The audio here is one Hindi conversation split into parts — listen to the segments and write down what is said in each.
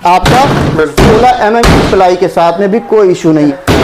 आपका 16 mm की प्लाई के साथ में भी कोई इशू नहीं है।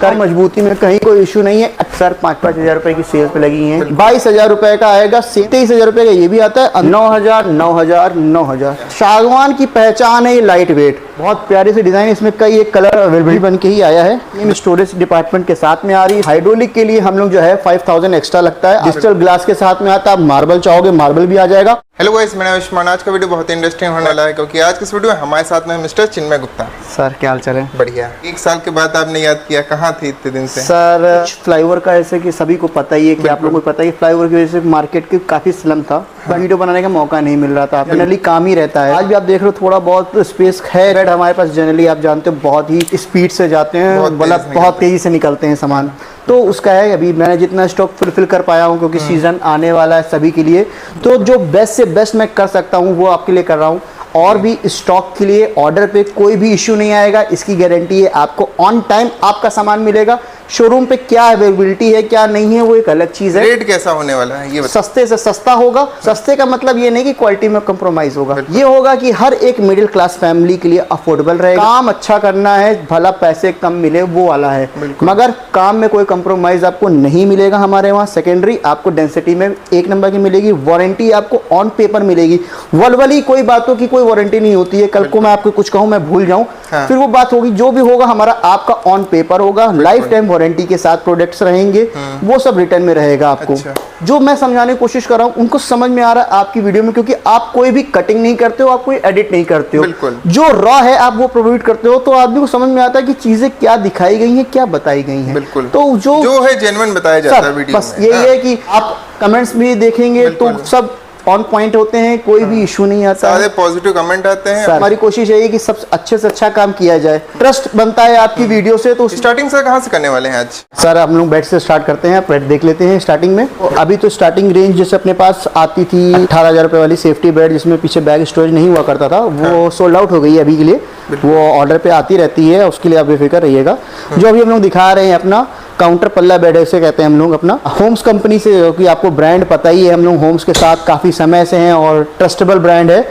कर मजबूती में कहीं कोई इशू नहीं है। अक्सर 5-5 हज़ार रुपए की सेल्स पे लगी हैं। 22,000 रुपए का आएगा, 23,000 रुपए का ये भी आता है। 9,000 9,000 9,000। सागवान की पहचान है ये लाइट वेट, बहुत प्यारी सी डिजाइन, इसमें कई एक कलर अवेलेबल बन के ही आया है। ये स्टोरेज डिपार्टमेंट के साथ में आ रही है। हाइड्रोलिक के लिए हम लोग जो है 5,000 एक्स्ट्रा लगता है। डिजिटल ग्लास के साथ में आता है। आप मार्बल चाहोगे मार्बल भी आ जाएगा। हेलो गाइस, मेरा नाम आयुष्मान। आज का वीडियो बहुत ही इंटरेस्टिंग होने वाला है क्योंकि आज के इस वीडियो में हमारे साथ में मिस्टर चिन्मय गुप्ता। सर क्या हाल चाल है? बढ़िया। 1 साल के बाद आपने याद किया, कहाँ थे इतने दिन से? सर फ्लाईओवर का ऐसे कि सभी को पता ही है कि आप लोगों को पता ही है, फ्लाईओवर की वजह से मार्केट की काफी स्लम था। वीडियो बनाने का मौका नहीं मिल रहा था। जनरली काम ही रहता है। आज भी आप देख रहे हो थोड़ा बहुत स्पेस है। रेड हमारे पास जनरली आप जानते हो बहुत ही स्पीड से जाते हैं, मतलब बहुत तेजी से निकलते हैं सामान। तो उसका है अभी मैंने जितना स्टॉक फुलफिल कर पाया हूँ क्योंकि सीजन आने वाला है सभी के लिए। तो जो बेस्ट से बेस्ट मैं कर सकता हूँ वो आपके लिए कर रहा हूँ। और भी स्टॉक के लिए ऑर्डर पे कोई भी इश्यू नहीं आएगा, इसकी गारंटी है। आपको ऑन टाइम आपका सामान मिलेगा। शोरूम पे क्या अवेलेबिलिटी है क्या नहीं है वो एक अलग चीज है। रेट कैसा होने वाला है ये? सस्ते से सस्ता होगा। सस्ते का मतलब ये नहीं कि क्वालिटी में कॉम्प्रोमाइज होगा, ये होगा कि हर एक मिडिल क्लास फैमिली के लिए अफोर्डेबल रहेगा। काम अच्छा करना है, भला पैसे कम मिले वो वाला है, मगर काम में कोई कॉम्प्रोमाइज आपको नहीं मिलेगा हमारे वहाँ। सेकेंडरी आपको डेंसिटी में 1 नंबर की मिलेगी। वारंटी आपको ऑन पेपर मिलेगी। वर्बली कोई बातों की कोई वारंटी नहीं होती है। कल को मैं आपको कुछ कहूँ मैं भूल जाऊँ, फिर वो बात होगी। जो भी होगा हमारा आपका ऑन पेपर होगा। लाइफ टाइम वारंटी के साथ प्रोडक्ट्स रहेंगे, वो सब रिटर्न में रहेगा आपको। अच्छा। जो मैं समझाने की कोशिश कर रहा हूँ उनको समझ में आ रहा है आपकी वीडियो में, क्योंकि आप कोई भी कटिंग नहीं करते हो, आप कोई एडिट नहीं करते हो। जो रॉ है आप वो प्रोवाइड करते हो, तो आदमी को समझ में आता है कि चीजें क्या दिखाई गई हैं, क्या बताई गई हैं। तो जो है जेन्युइन बताया जाता है वीडियो में। बस यही है कि आप कमेंट्स भी देखेंगे तो सब ऑन पॉइंट होते हैं, कोई भी इशू नहीं आता। सारे पॉजिटिव कमेंट आते हैं। हमारी कोशिश है कि सब अच्छे से अच्छा काम किया जाए। ट्रस्ट बनता है आपकी वीडियो से। तो स्टार्टिंग से कहाँ से करने वाले हैं आज? सर हम लोग बेड से स्टार्ट करते हैं। बेड देख लेते हैं स्टार्टिंग में। अभी तो स्टार्टिंग रेंज जैसे अपने पास आती थी 18,000 रुपए वाली सेफ्टी बेड, जिसमें पीछे बैग स्टोरेज नहीं हुआ करता था, वो सोल्ड आउट हो गई है अभी के लिए। वो ऑर्डर पे आती रहती है, उसके लिए आप बेफिक्र रहिएगा। जो अभी हम लोग दिखा रहे हैं अपना काउंटर पल्ला बेड ऐसे कहते हैं हम लोग, अपना होम्स कंपनी से, कि आपको ब्रांड पता ही है। हम लोग होम्स के साथ काफी समय से हैं और ट्रस्टेबल ब्रांड है।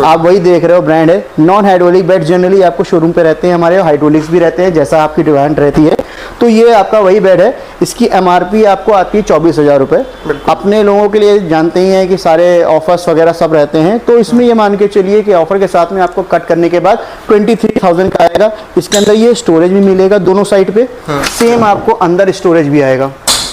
आप वही देख रहे हो ब्रांड है। नॉन हाइड्रोलिक बेड जनरली आपको शोरूम पे रहते हैं हमारे, हाइड्रोलिक्स भी रहते हैं जैसा आपकी डिमांड रहती है। तो ये आपका वही बेड है। इसकी MRP आपको आती है 24,000 रुपए। अपने लोगों के लिए जानते ही हैं कि सारे ऑफर्स वगैरह सब रहते हैं, तो इसमें ये मान के चलिए कि ऑफर के साथ में आपको कट करने के बाद 23,000 का आएगा। इसके अंदर ये स्टोरेज भी मिलेगा दोनों साइड पे। सेम आपको अंदर स्टोरेज भी आएगा।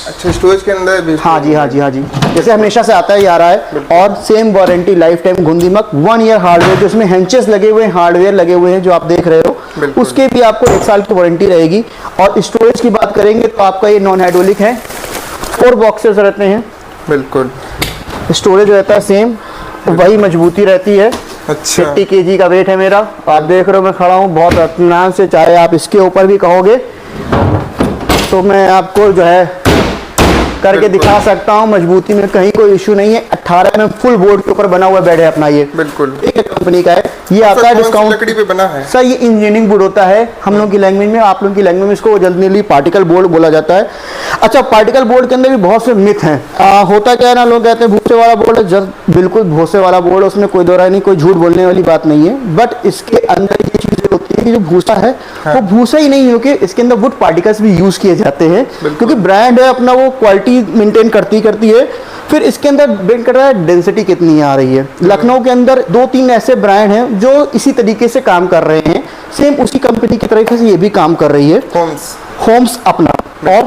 अच्छा, स्टोरेज के अंदर भी? हाँ जी, हाँ जी, हाँ जी, जैसे हमेशा से आता ही आ रहा है। और सेम वारंटी लाइफ टाइम गुंदीमक 1 ईयर हार्डवेयर, जो इसमें हेंचेस लगे हुए हैं, हार्डवेयर लगे हुए हैं जो आप देख रहे हो, उसके भी आपको 1 साल की वारंटी रहेगी। और स्टोरेज की बात करेंगे तो आपका ये नॉन हाइड्रोलिक है। 4 बॉक्सेस रहते हैं। बिल्कुल। स्टोरेज रहता है सेम, वही मजबूती रहती है। अच्छा। 50 kg का वेट है मेरा। आप देख रहे हो मैं खड़ा हूँ बहुत इत्मीनान से। चाहे आप इसके ऊपर भी कहोगे तो मैं आपको जो है करके दिखा सकता हूँ। मजबूती में कहीं कोई इशू नहीं है। 18 mm फुल बोर्ड के ऊपर बना हुआ बेड है अपना ये। बिल्कुल। एक कंपनी का है। ये आता है डिस्काउंट। लकड़ी पे बना है सर, ये इंजीनियरिंग बोर्ड होता है हम लोग की लैंग्वेज में। आप लोगों की लैंग्वेज में इसको जनरली पार्टिकल बोर्ड बोला जाता है। अच्छा, पार्टिकल बोर्ड के अंदर भी बहुत से मिथ हैं। होता क्या है ना, लोग कहते हैं भूसे वाला बोर्ड है। बिल्कुल भूसे वाला बोर्ड है, उसमें कोई दो राय नहीं, कोई झूठ बोलने वाली बात नहीं है। बट इसके अंदर ये चीजें होती है कि जो भूसा है वो भूसा ही नहीं हो के इसके अंदर वुड पार्टिकल्स भी यूज किए जाते हैं, क्योंकि ब्रांड है अपना, वो क्वालिटी मेंटेन करती है। फिर इसके अंदर डिपेंड कर रहा है डेंसिटी कितनी आ रही है। लखनऊ के अंदर 2-3 ऐसे ब्रांड हैं जो इसी तरीके से काम कर रहे हैं। सेम उसी कंपनी की तरीके से ये भी काम कर रही है। होम्स अपना, और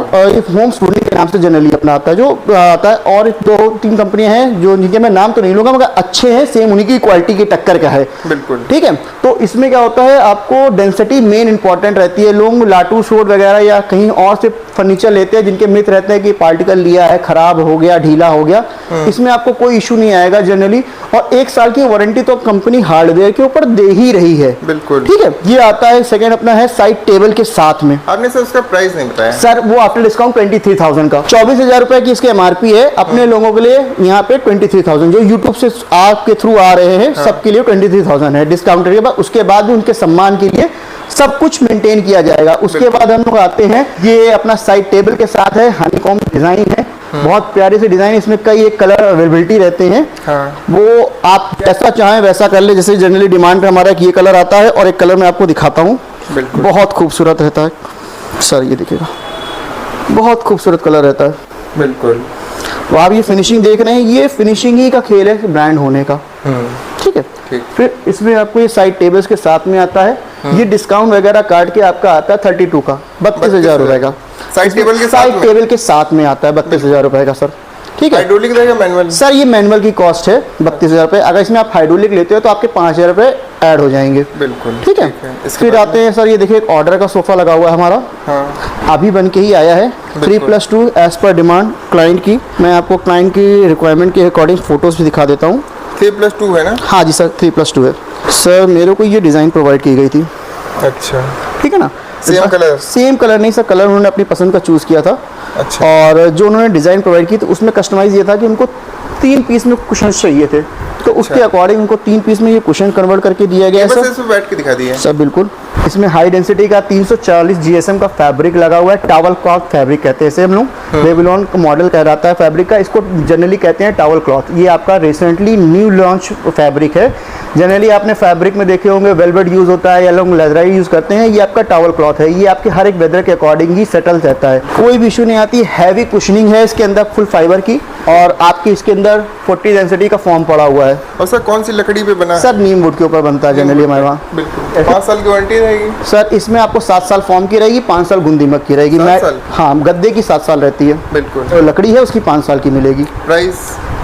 होम्स टूरिंग के नाम से जनरली अपना आता है जो आता है। और 2-3 कंपनियां हैं जो, जिनके मैं नाम तो नहीं लूंगा, मगर अच्छे हैं, सेम उन्हीं की क्वालिटी की टक्कर का है। बिल्कुल। ठीक है। तो इसमें क्या होता है, आपको डेंसिटी मेन इंपॉर्टेंट रहती है। लोग लाटू शोट वगैरह या कहीं और से फर्नीचर लेते हैं जिनके मिथ रहते हैं कि पार्टिकल लिया है, खराब हो गया, ढीला हो गया। इसमें आपको कोई इशू नहीं आएगा जनरली। और 1 साल की वारंटी तो कंपनी हार्डवेयर के ऊपर दे ही रही है। बिल्कुल। ठीक है। ये आता है सेकंड अपना है साइड टेबल के साथ में। आपने सर उसका प्राइस नहीं बताया? सर वो आफ्टर डिस्काउंट 23,000 का, 24,000 रुपए की इसकी MRP है। अपने लोगों के लिए यहाँ पे 23,000, जो यूट्यूब से आपके थ्रू आ रहे हैं सबके लिए 23,000 है डिस्काउंट के बाद। उसके बाद भी उनके सम्मान के लिए सब कुछ मेंटेन किया जाएगा। उसके बाद हम लोग आते हैं, ये अपना साइड टेबल के साथ है, हनीकॉम डिजाइन है। बहुत प्यारे से डिजाइन, इसमें कई एक कलर अवेलेबिलिटी रहते हैं। हाँ। वो आप जैसा चाहें वैसा कर ले। जैसे जनरली डिमांड पे हमारा एक ये कलर आता है और एक कलर मैं आपको दिखाता हूँ, बिल्कुल बहुत खूबसूरत रहता है सर। ये देखिएगा, बहुत खूबसूरत कलर रहता है। बिल्कुल। तो आप ये फिनिशिंग देख रहे हैं, ये फिनिशिंग ही का खेल है ब्रांड होने का। ठीक है। ठीक। फिर इसमें आपको ये साइड टेबल्स के साथ में आता है। ये डिस्काउंट वगैरह काट के आपका आता है 32 का, 32,000 रुपए का। साइड टेबल के साइड टेबल के साथ में आता है 32,000 रुपए का सर। ठीक है। हाइड्रोलिक रहेगा मैनुअल? सर ये मैनुअल की कॉस्ट है 32,000 रुपए। अगर इसमें आप हाइड्रोलिक लेते हो तो आपके 5,000 रुपए ऐड हो जाएंगे। बिल्कुल। ठीक है। फिर आते हैं सर, ये देखिए एक ऑर्डर का सोफा लगा हुआ है हमारा। हाँ। अभी बन के ही आया है 3+2 एज पर डिमांड क्लाइंट की। मैं आपको क्लाइंट की रिक्वायरमेंट के अकॉर्डिंग फोटोज भी दिखा देता हूँ। 3+2 है ना? हाँ जी सर, 3+2 है सर। मेरे को ये डिज़ाइन प्रोवाइड की गई थी। अच्छा। ठीक है ना। Same colour? सेम कलर नहीं सर, कलर उन्होंने अपनी पसंद का चूज़ किया था। अच्छा। और जो उन्होंने डिज़ाइन प्रोवाइड की तो उसमें कस्टमाइज ये था कि उनको 3 पीस में कुशन चाहिए थे, तो उसके अकॉर्डिंग उनको 3 पीस में ये कुशन कन्वर्ट करके दिया गया है बस सर। इसमें बैठ के दिखा दिया सर बिल्कुल। इसमें हाई डेंसिटी का 340 GSM का फैब्रिक लगा हुआ है। टॉवल क्लॉथ फैब्रिक कहते हैं इसे हम लोग। बेबीलोन का मॉडल कहलाता है फैब्रिक का, इसको जनरली कहते हैं टॉवल क्लॉथ। ये आपका रिसेंटली न्यू लॉन्च फैब्रिक है। जनरली आपने फैब्रिक में देखे होंगे वेलवेट यूज़ होता है या लोग लेदराई यूज़ करते हैं। ये आपका टॉवल क्लॉथ है, ये आपके हर एक वेदर के अकॉर्डिंग ही सेटल रहता है, कोई भी इशू नहीं आती। हैवी कुशनिंग है इसके अंदर फुल फाइबर की, और आपकी इसके अंदर 40 डेंसिटी का फॉर्म पड़ा हुआ है। और सर कौन सी लकड़ी पे बना है? सर नीम वुड के ऊपर बनता है जनरली हमारे वहाँ। बिल्कुल। 5 साल की वारंटी रहेगी सर इसमें आपको 7 साल फॉर्म की रहेगी, 5 साल गुंदीमक की रहेगी। 7 साल? हाँ, गद्दे की 7 साल रहती है। बिल्कुल। तो लकड़ी है उसकी 5 साल की मिलेगी।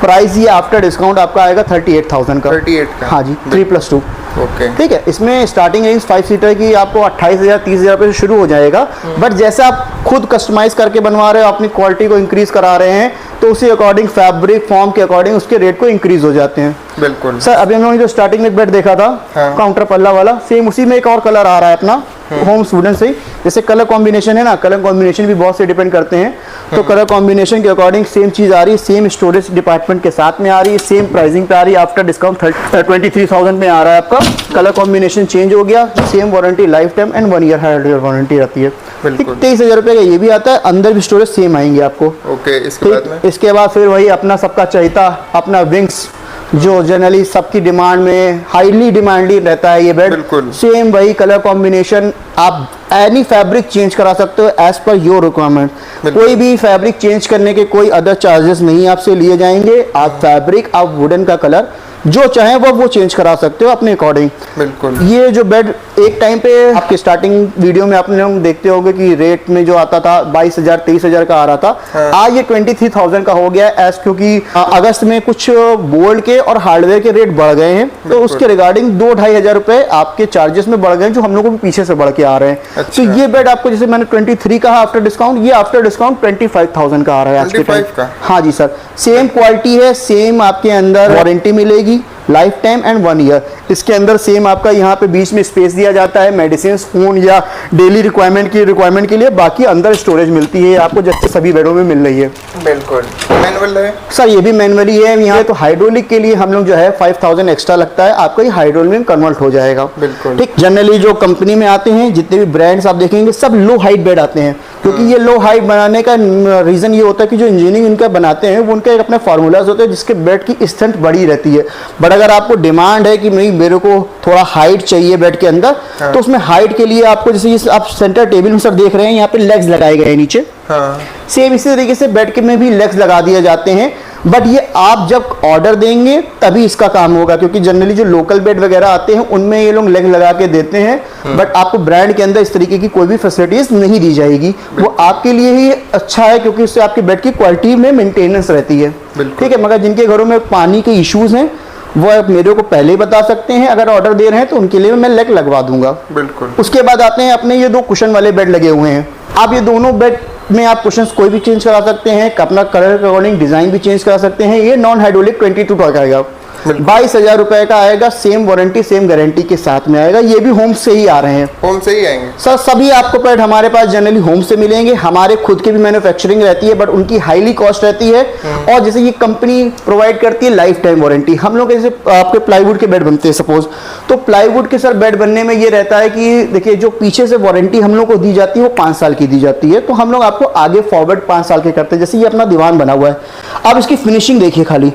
प्राइस ये आफ्टर डिस्काउंट आपका आएगा 38,000 का। 38 का? हाँ जी, 3+2। ओके। ठीक है। इसमें स्टार्टिंग रेंज 5 सीटर की आपको 28,000 30,000 रुपये से शुरू हो जाएगा। बट जैसे आप खुद कस्टमाइज करके बनवा रहे हो, अपनी क्वालिटी को इंक्रीज करा रहे हैं, तो उसी अकॉर्डिंग फैब्रिक फॉर्म के अकॉर्डिंग उसके रेट को इंक्रीज हो जाते हैं। बिल्कुल। सर अभी हम लोगों ने जो स्टार्टिंग में एक बेड देखा था, हाँ। काउंटर पल्ला वाला, सेम उसी में एक और कलर आ रहा है अपना होम वुडन से ही। जैसे कलर कॉम्बिनेशन है ना, कलर कॉम्बिनेशन भी बहुत से डिपेंड करते हैं। तो कलर कॉम्बिनेशन के अकॉर्डिंग सेम चीज़ आ रही है, सेम स्टोरेज डिपार्टमेंट के साथ में आ रही है, सेम प्राइसिंग पे आ रही है। आफ्टर डिस्काउंट 23,000 में आ रहा है आपका। कलर कॉम्बिनेशन चेंज हो गया, same warranty life time and 1 year hardware warranty रहती है। 23,000 रुपये का ये भी आता है। अंदर भी स्टोरेज सेम आएंगे आपको। ओके। इसके बाद में इसके बाद फिर वही अपना सबका चहिता अपना विंग्स, जो जनरली सबकी डिमांड में हाईली डिमांडिंग रहता है ये बेड। सेम वही कलर कॉम्बिनेशन, आप एनी फैब्रिक चेंज करा सकते हो एज पर योर रिक्वायरमेंट। कोई भी फैब्रिक चेंज करने के कोई अदर चार्जेस नहीं आपसे लिए जाएंगे। आप फैब्रिक, आप वुडन का कलर जो चाहे वो चेंज करा सकते हो अपने अकॉर्डिंग। बिल्कुल। ये जो बेड एक टाइम पे आपके स्टार्टिंग वीडियो में आपने लोग देखते होंगे कि रेट में जो आता था 22,000 23,000 का आ रहा था। हाँ। आज ये 23,000 का हो गया एज, क्योंकि अगस्त में कुछ बोल्ड के और हार्डवेयर के रेट बढ़ गए हैं, तो उसके रिगार्डिंग 2-2.5 हजार रुपए आपके चार्जेस में बढ़ गए, जो हम लोग को भी पीछे से बढ़ के आ रहे हैं। अच्छा। तो ये बेड आपको, जैसे मैंने 23 कहा आफ्टर डिस्काउंट, ये आफ्टर डिस्काउंट 25,000 का आ रहा है आज के टाइम। हाँ जी सर, सेम क्वालिटी है, सेम आपके अंदर वारंटी मिलेगी लाइफ टाइम एंड 1 ईयर। इसके अंदर सेम आपका यहाँ पे बीच में स्पेस दिया जाता है मेडिसिन, फोन या डेली रिक्वायरमेंट के लिए। बाकी अंदर स्टोरेज मिलती है आपको, जैसे सभी बेडों में मिल रही है। बिल्कुल। मैनुअल है सर, ये भी मैनुअली है। यहाँ तो हाइड्रोलिक के लिए हम लोग जो है 5,000 एक्स्ट्रा लगता है, आपका ये हाइड्रोलिक में कन्वर्ट हो जाएगा। बिल्कुल। ठीक। जनरली जो कंपनी में आते हैं, जितने भी ब्रांड्स आप देखेंगे, सब लो हाइट बेड आते हैं, क्योंकि ये लो हाइट बनाने का रीजन ये होता है कि जो इंजीनियरिंग इनका बनाते हैं वो उनके अपने फार्मूलाज होते हैं, जिसके बेड की स्ट्रेंथ बड़ी रहती है। बट अगर आपको डिमांड है कि नहीं मेरे को थोड़ा हाइट चाहिए बेड के अंदर, हाँ। तो उसमें हाइट के लिए आपको, जैसे आप सेंटर टेबल में सर देख रहे हैं, यहाँ पे लेग्स लगाए गए हैं नीचे। हाँ। सेम इसी तरीके से बेड के में भी लेग्स लगा दिए जाते हैं। बट ये आप जब ऑर्डर देंगे तभी इसका काम होगा, क्योंकि जनरली जो लोकल बेड वगैरह आते हैं उनमें ये लोग लेग लगा के देते हैं। बट आपको ब्रांड के अंदर इस तरीके की कोई भी फैसिलिटीज नहीं दी जाएगी। वो आपके लिए ही अच्छा है, क्योंकि इससे आपके बेड की क्वालिटी में मेंटेनेंस रहती है। ठीक है। मगर जिनके घरों में पानी के इश्यूज हैं वो आप मेरे को पहले ही बता सकते हैं, अगर ऑर्डर दे रहे हैं तो उनके लिए मैं लेग लगवा दूंगा। बिल्कुल। उसके बाद आते हैं अपने ये 2 कुशन वाले बेड लगे हुए हैं। आप ये दोनों बेड में आप कुशन्स कोई भी चेंज करा सकते हैं, अपना कलर के अकॉर्डिंग डिजाइन भी चेंज करा सकते हैं। ये नॉन हाइड्रोलिक 22 का आएगा। 22,000 रुपए का आएगा, सेम वारंटी सेम गारंटी के साथ में आएगा। ये भी होम से ही आ रहे हैं, होम से ही आएंगे सर। सभी आपको पेड हमारे पास जनरली होम से मिलेंगे। हमारे खुद के भी मैन्युफैक्चरिंग रहती है, बट उनकी हाईली कॉस्ट रहती है। और जैसे ये कंपनी प्रोवाइड करती है लाइफ टाइम वारंटी। हम लोग जैसे आपके प्लाईवुड के बेड बनते हैं सपोज, तो प्लाईवुड के सर बेड बनने में ये रहता है कि देखिए जो पीछे से वारंटी हम लोग को दी जाती है वो 5 साल की दी जाती है, तो हम लोग आपको आगे फॉरवर्ड 5 साल के करते हैं। जैसे ये अपना दीवान बना हुआ है, अब इसकी फिनिशिंग देखिए, खाली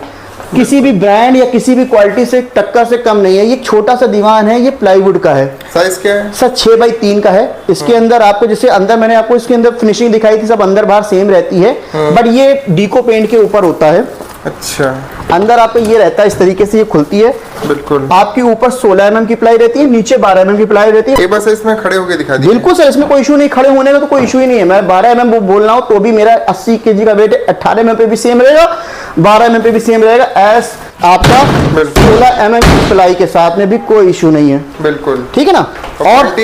किसी भी ब्रांड या किसी भी क्वालिटी से टक्कर से कम नहीं है। ये छोटा सा दीवान है, ये प्लाईवुड का है। साइज क्या है सर? 6x3 का है। इसके अंदर आपको जैसे अंदर मैंने आपको इसके अंदर फिनिशिंग दिखाई थी, सब अंदर बाहर सेम रहती है, बट ये डीको पेंट के ऊपर होता है। अच्छा, अंदर आपको ये रहता है, इस तरीके से ये खुलती है। बिल्कुल। आपके ऊपर 16 mm की प्लाई रहती है, नीचे 12 mm की प्लाई रहती है। एक बार इसमें खड़े होकर दिखा दीजिए। बिल्कुल सर, इसमें कोई इशू नहीं, खड़े होने का तो कोई इशू ही नहीं है। मैं 12 mm बोल रहा हूँ तो भी मेरा 80 kg का वेट है। 18 mm पे भी सेम रहेगा, 12 mm पे भी सेम रहेगा। एस आपका 16 mm की प्लाई के साथ में भी कोई इशू नहीं है। बिल्कुल ठीक है ना। और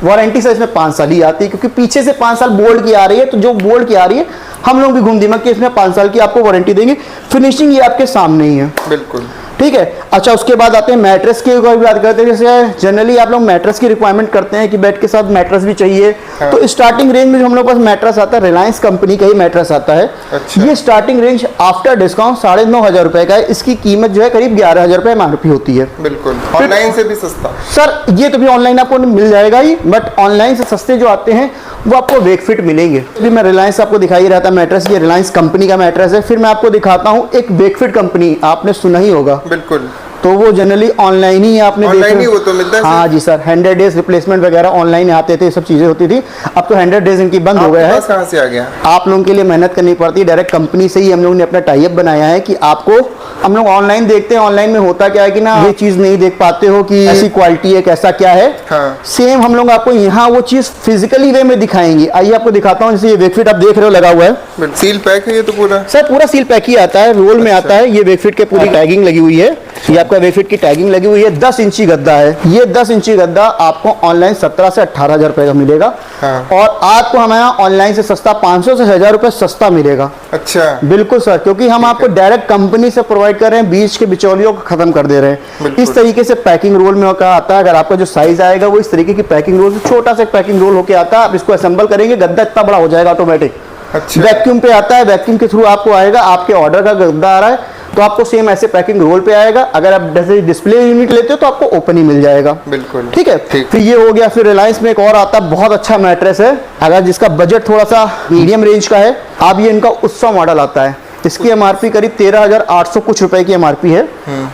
वारंटी सर इसमें 5 साल ही आती है, क्योंकि पीछे से 5 साल बोल्ड की आ रही है, तो जो बोल्ड की आ रही है हम लोग भी घूम दिमाग के इसमें 5 साल की आपको वारंटी देंगे। फिनिशिंग ये आपके सामने ही है। बिल्कुल ठीक है। अच्छा, उसके बाद आते हैं मैट्रेस की बात करते हैं। जैसे जनरली आप लोग मैट्रेस की रिक्वायरमेंट करते हैं कि बेड के साथ मैट्रेस भी चाहिए, हाँ। तो स्टार्टिंग रेंज में जो हम लोग पास मैट्रेस आता है, रिलायंस कंपनी का ही मैट्रेस आता है। अच्छा। ये स्टार्टिंग रेंज आफ्टर डिस्काउंट 9,500 रुपए का है। इसकी कीमत जो है करीब 11,000 रुपए MRP होती है। बिल्कुल, ऑनलाइन से भी सस्ता सर। ये तो भी ऑनलाइन आपको मिल जाएगा ही, बट ऑनलाइन से सस्ते जो आते हैं वो आपको वेकफिट मिलेंगे। अभी मैं रिलायंस आपको दिखाई रहा था मैट्रेस, ये रिलायंस कंपनी का मैट्रेस है। फिर मैं आपको दिखाता हूँ एक वेकफिट कंपनी, आपने सुना ही होगा। बिल्कुल, तो वो जनरली ऑनलाइन ही आपने ऑनलाइन ही वो तो मिलता है। हाँ जी सर, 100 डेज रिप्लेसमेंट वगैरह ऑनलाइन आते थे, सब चीजें होती थी। अब तो 100 डेज इनकी बंद हो गया है। कहाँ से आ गया? आप लोगों के लिए मेहनत करनी पड़ती है, डायरेक्ट कंपनी से ही हम लोगों ने अपना टाई अप बनाया है कि आपको, हम लोग ऑनलाइन देखते हैं, ऑनलाइन में होता क्या है कि ना ये चीज नहीं देख पाते हो कि ऐसी क्वालिटी है, कैसा क्या है। हाँ। सेम हम लोग आपको यहाँ वो चीज फिजिकली वे में दिखाएंगे। आइए आपको दिखाता हूँ। जैसे ये वेकफिट आप देख रहे हो लगा हुआ है, सील पैक है ये तो पूरा? सर पूरा सील पैक ही आता है, रोल में आता है। ये वेकफिट के पूरी टैगिंग लगी हुई है, ये आपका वेकफिट की टैगिंग लगी हुई है। 10 इंची गद्दा है। ये 10 इंची गद्दा आपको ऑनलाइन 17 से 18,000 रुपए का मिलेगा। हाँ। और आपको हमारे यहाँ ऑनलाइन से सस्ता 500 से 1,000 रुपए सस्ता मिलेगा। अच्छा, बिल्कुल सर, क्योंकि हम आपको डायरेक्ट कंपनी से प्रोवाइड कर रहे हैं, बीच के बिचौलियों को खत्म कर दे रहे हैं। इस तरीके से पैकिंग रोल में होकर आता है। अगर आपका जो साइज आएगा वो इस तरीके की पैकिंग रोल से, छोटा सा पैकिंग रोल होकर आता है। आप इसको असेंबल करेंगे, गद्दा इतना बड़ा हो जाएगा ऑटोमेटिक। अच्छा। वैक्यूम पे आता है, वैक्यूम के थ्रू आपको आएगा। आपके ऑर्डर का गद्दा आ रहा है तो आपको सेम ऐसे पैकिंग रोल पे आएगा। अगर आप जैसे डिस्प्ले यूनिट लेते हो तो आपको ओपन ही मिल जाएगा। बिल्कुल, ठीक है। फिर ये हो गया। फिर रिलायंस में एक और आता है, बहुत अच्छा मैट्रेस है, अगर जिसका बजट थोड़ा सा मीडियम रेंज का है। अब ये इनका उत्सव मॉडल आता है। इसकी MRP करीब 13,800 कुछ रुपए की MRP है,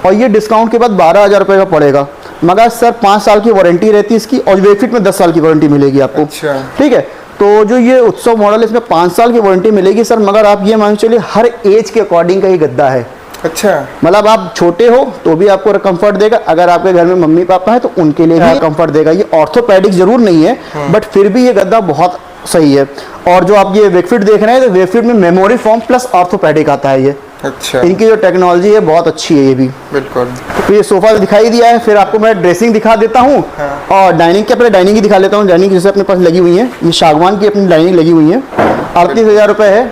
और ये डिस्काउंट के बाद 12,000 रुपए का पड़ेगा। मगर सर 5 साल की वारंटी रहती है इसकी, और वेकफिट में 10 साल की वारंटी मिलेगी आपको। अच्छा। ठीक है। तो जो ये उत्सव मॉडल है इसमें 5 साल की वारंटी मिलेगी सर, मगर आप ये मान चलिए हर एज के अकॉर्डिंग का ये गद्दा है। अच्छा, मतलब आप छोटे हो तो भी आपको कंफर्ट देगा, अगर आपके घर में मम्मी पापा है तो उनके लिए भी कंफर्ट देगा। ये ऑर्थोपेडिक जरूर नहीं है, बट फिर भी ये गद्दा बहुत सही है। और जो आप ये वेकफिट देख रहे हैं, तो वेकफिट में मेमोरी फोम प्लस ऑर्थोपेडिक आता है ये। अच्छा, इनकी जो टेक्नोलॉजी है बहुत अच्छी है ये भी। बिल्कुल। तो ये सोफा दिखाई दिया है, फिर आपको मैं ड्रेसिंग दिखा देता हूँ। और डाइनिंग के, अपने डाइनिंग ही दिखा लेता हूँ। डाइनिंग जैसे अपने पास लगी हुई है, ये सागवान की अपनी डाइनिंग लगी हुई है, 38,000 रुपए है।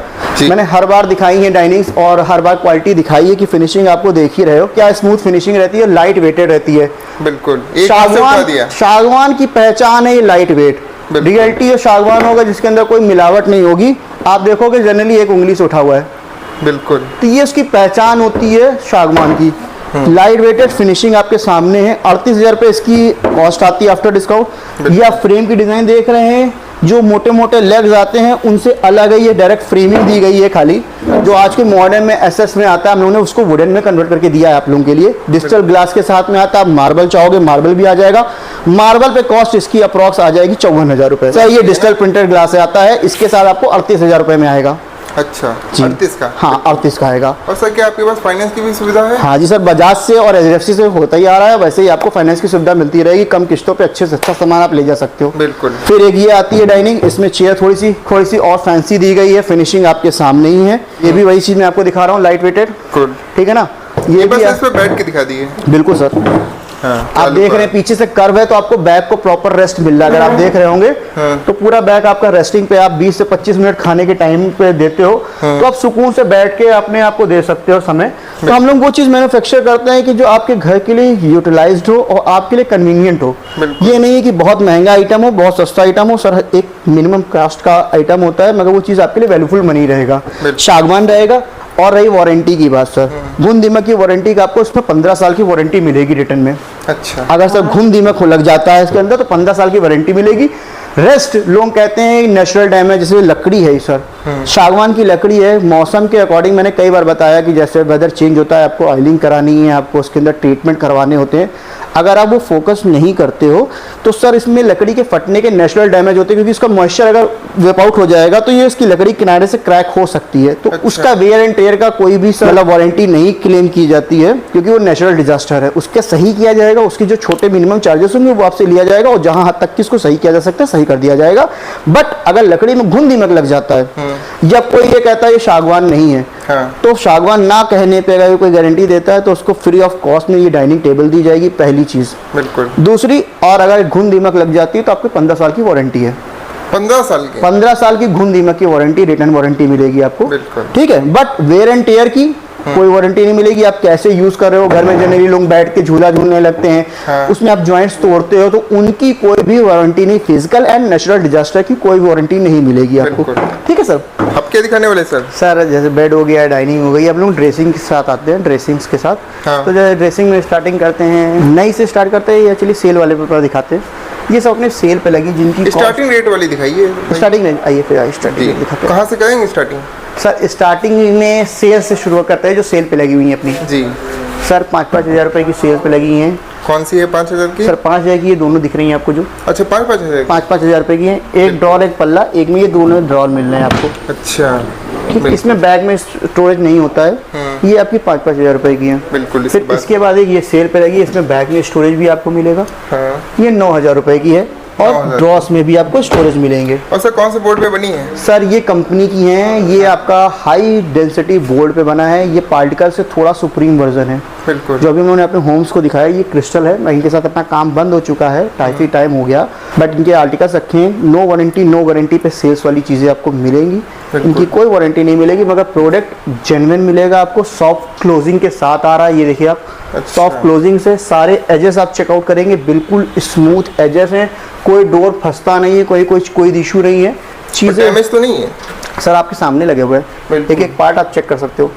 मैंने हर बार दिखाई है डाइनिंग्स, और हर बार क्वालिटी दिखाई है कि फिनिशिंग आपको देख ही रहे हो क्या स्मूथ फिनिशिंग रहती है, लाइट वेटेड रहती है। बिल्कुल, सागवान की पहचान है ये लाइट वेट। रियलिटी जो सागवान होगा जिसके अंदर कोई मिलावट नहीं होगी, आप देखोगे जनरली 1 उंगली से उठा हुआ है। बिल्कुल, तो ये उसकी पहचान होती है सागवान की। लाइट वेटेड फिनिशिंग आपके सामने है। 38,000 रुपए इसकी कॉस्ट आती है आफ्टर डिस्काउंट। ये आप फ्रेम की डिजाइन देख रहे हैं, जो मोटे मोटे लेग्स आते हैं उनसे अलग है। ये डायरेक्ट फ्रेमिंग दी गई है खाली, जो आज के मॉडर्न में SS में आता है, हम लोगों ने उसको वुडन में कन्वर्ट करके दिया है आप लोगों के लिए। डिजिटल ग्लास के साथ में आता है। आप मार्बल चाहोगे मार्बल भी आ जाएगा। मार्बल पे कॉस्ट इसकी अप्रॉक्स आ जाएगी 54,000 रुपए। ये डिजिटल प्रिंटेड ग्लास से आता है, इसके साथ आपको 38,000 रुपए में आएगा। अच्छा, 38 का? हाँ, 38 का आएगा। और सर क्या आपके पास फाइनेंस की भी सुविधा है? हाँ जी सर, बजाज से और HDFC से होता ही आ रहा है, वैसे ही आपको फाइनेंस की सुविधा मिलती रहेगी। कम किस्तों पे अच्छे से अच्छा सामान आप ले जा सकते हो। बिल्कुल। फिर एक ये आती है डाइनिंग, इसमें चेयर थोड़ी सी और फैंसी दी गई है। फिनिशिंग आपके सामने ही है। ये भी वही चीज मैं आपको दिखा रहा हूँ, लाइट वेटेड। ठीक है ना। ये बस इस पे बैठ के दिखा दिए। बिल्कुल सर। हाँ, आप देख रहे हैं पीछे से कर्व है तो आपको बैक को प्रॉपर रेस्ट मिल रहा है। अगर आप देख रहे होंगे तो पूरा बैक आपका रेस्टिंग पे, आप 20 से 25 मिनट खाने के टाइम पे देते हो तो आप सुकून से बैठ के अपने आप को दे सकते हो समय। तो हम लोग वो चीज़ मैन्युफैक्चर करते हैं कि जो आपके घर के लिए यूटिलाइज्ड हो और आपके लिए कन्वीनियंट हो। ये नहीं है कि बहुत महंगा आइटम हो, बहुत सस्ता आइटम हो। सर एक मिनिमम कास्ट का आइटम होता है, मगर वो चीज़ आपके लिए वैल्यूफुल मनी रहेगा, सागवान रहेगा। और रही वारंटी की बात सर, घुन दीमक की वारंटी का आपको इसमें 15 साल की वारंटी मिलेगी रिटर्न में। अच्छा, अगर सर घुन दीमक हो लग जाता है इसके अंदर तो 15 साल की वारंटी मिलेगी। रेस्ट लोग कहते हैं नेचुरल डैमेज, जैसे लकड़ी है सर, सागवान की लकड़ी है, मौसम के अकॉर्डिंग मैंने कई बार बताया कि जैसे वेदर चेंज होता है आपको ऑयलिंग करानी है, आपको उसके अंदर ट्रीटमेंट करवाने होते हैं। अगर आप वो फोकस नहीं करते हो तो सर इसमें लकड़ी के फटने के नेचुरल डैमेज होते हैं, क्योंकि इसका मॉइस्चर अगर वेप आउट हो जाएगा तो ये इसकी लकड़ी किनारे से क्रैक हो सकती है। तो उसका वेयर एंड टेयर का कोई भी सर वारंटी नहीं क्लेम की जाती है, क्योंकि वो नेचुरल डिजास्टर है। उसके सही किया जाएगा, उसकी जो छोटे मिनिमम चार्जेस होंगे वो आपसे लिया जाएगा, और जहां हद तक कि इसको सही किया जा सकता है सही कर दिया जाएगा। बट अगर लकड़ी में घुन दीमक लग जाता है, जब कोई ये कहता है ये सागवान नहीं है, तो सागवान ना कहने पे अगर कोई गारंटी देता है तो उसको फ्री ऑफ कॉस्ट में ये डाइनिंग टेबल दी जाएगी, पहली चीज। बिल्कुल। दूसरी, और अगर घुन दीमक लग जाती है तो आपको 15 साल की वारंटी है। 15 साल की? 15 साल की घुन दीमक की वारंटी, रिटर्न वारंटी मिलेगी आपको। बिल्कुल। ठीक है, बट वेयर एंड टेयर की कोई वारंटी नहीं मिलेगी। आप कैसे यूज कर रहे हो, घर में जनरली लोग बैठ के झूला झूलने लगते हैं, उसमें आप जॉइंट्स तोड़ते हो, तो उनकी कोई भी वारंटी नहीं, फिजिकल एंड नेचुरल डिजास्टर की कोई वारंटी नहीं मिलेगी आपको। ठीक है सर। अब क्या दिखाने वाले सर? सर जैसे बेड हो गया, डाइनिंग हो गई, अब लोग ड्रेसिंग के साथ आते हैं, ड्रेसिंग्स के साथ। तो जैसे ड्रेसिंग में स्टार्टिंग करते हैं, नई से स्टार्ट करते हैं, एक्चुअली सेल वाले पे दिखाते हैं। ये सब अपने सेल पे लगी, जिनकी स्टार्टिंग रेट वाली दिखाइए। स्टार्टिंग रेंज आइए, फिर स्टार्टिंग रेट दिखाते हैं। कहाँ से करेंगे स्टार्टिंग? सर स्टार्टिंग में सेल से शुरू करते हैं, जो सेल पे लगी हुई है अपनी। जी सर 5-5 हज़ार रुपए की सेल पे लगी हैं। कौन सी है 5,000 की? सर 5,000 की ये दोनों दिख रही हैं आपको जो। अच्छा, 5,000 5-5 हज़ार रुपए की हैं। एक ड्रॉर एक पल्ला, एक में ये दोनों ड्रॉर मिल रहे हैं आपको। अच्छा, ठीक, इसमें बैग में स्टोरेज नहीं होता है। ये आपकी 5-5 हज़ार रुपए की है। बिल्कुल। फिर इसके बाद एक ये सेल पे लगी, इसमें बैग में स्टोरेज भी आपको मिलेगा। ये 9,000 रुपए की है, और ड्रॉस में भी आपको स्टोरेज मिलेंगे। और सर कौन से बोर्ड पे बनी है? सर ये कंपनी की हैं, ये आपका हाई डेंसिटी बोर्ड पे बना है। ये पार्टिकल से थोड़ा सुप्रीम वर्जन है। बिल्कुल। जो अभी उन्होंने अपने होम्स को दिखाया, ये क्रिस्टल है। इनके साथ अपना काम बंद हो चुका है, काफ़ी टाइम हो गया, बट इनके आर्टिकल्स रखे हैं। नो वारंटी पे सेल्स वाली चीज़ें आपको मिलेंगी। इनकी कोई वारंटी नहीं मिलेगी, मगर प्रोडक्ट जेन्युइन मिलेगा आपको। सॉफ्ट क्लोजिंग के साथ आ रहा है, ये देखिए आप। सॉफ्ट क्लोजिंग से सारे एजेस आप चेकआउट करेंगे, बिल्कुल स्मूथ एजेस हैं, कोई डोर फंसता नहीं है, कोई इशू नहीं है। चीज़ें डैमेज तो नहीं है सर, आपके सामने लगे हुए हैं, एक एक पार्ट आप चेक कर सकते हो।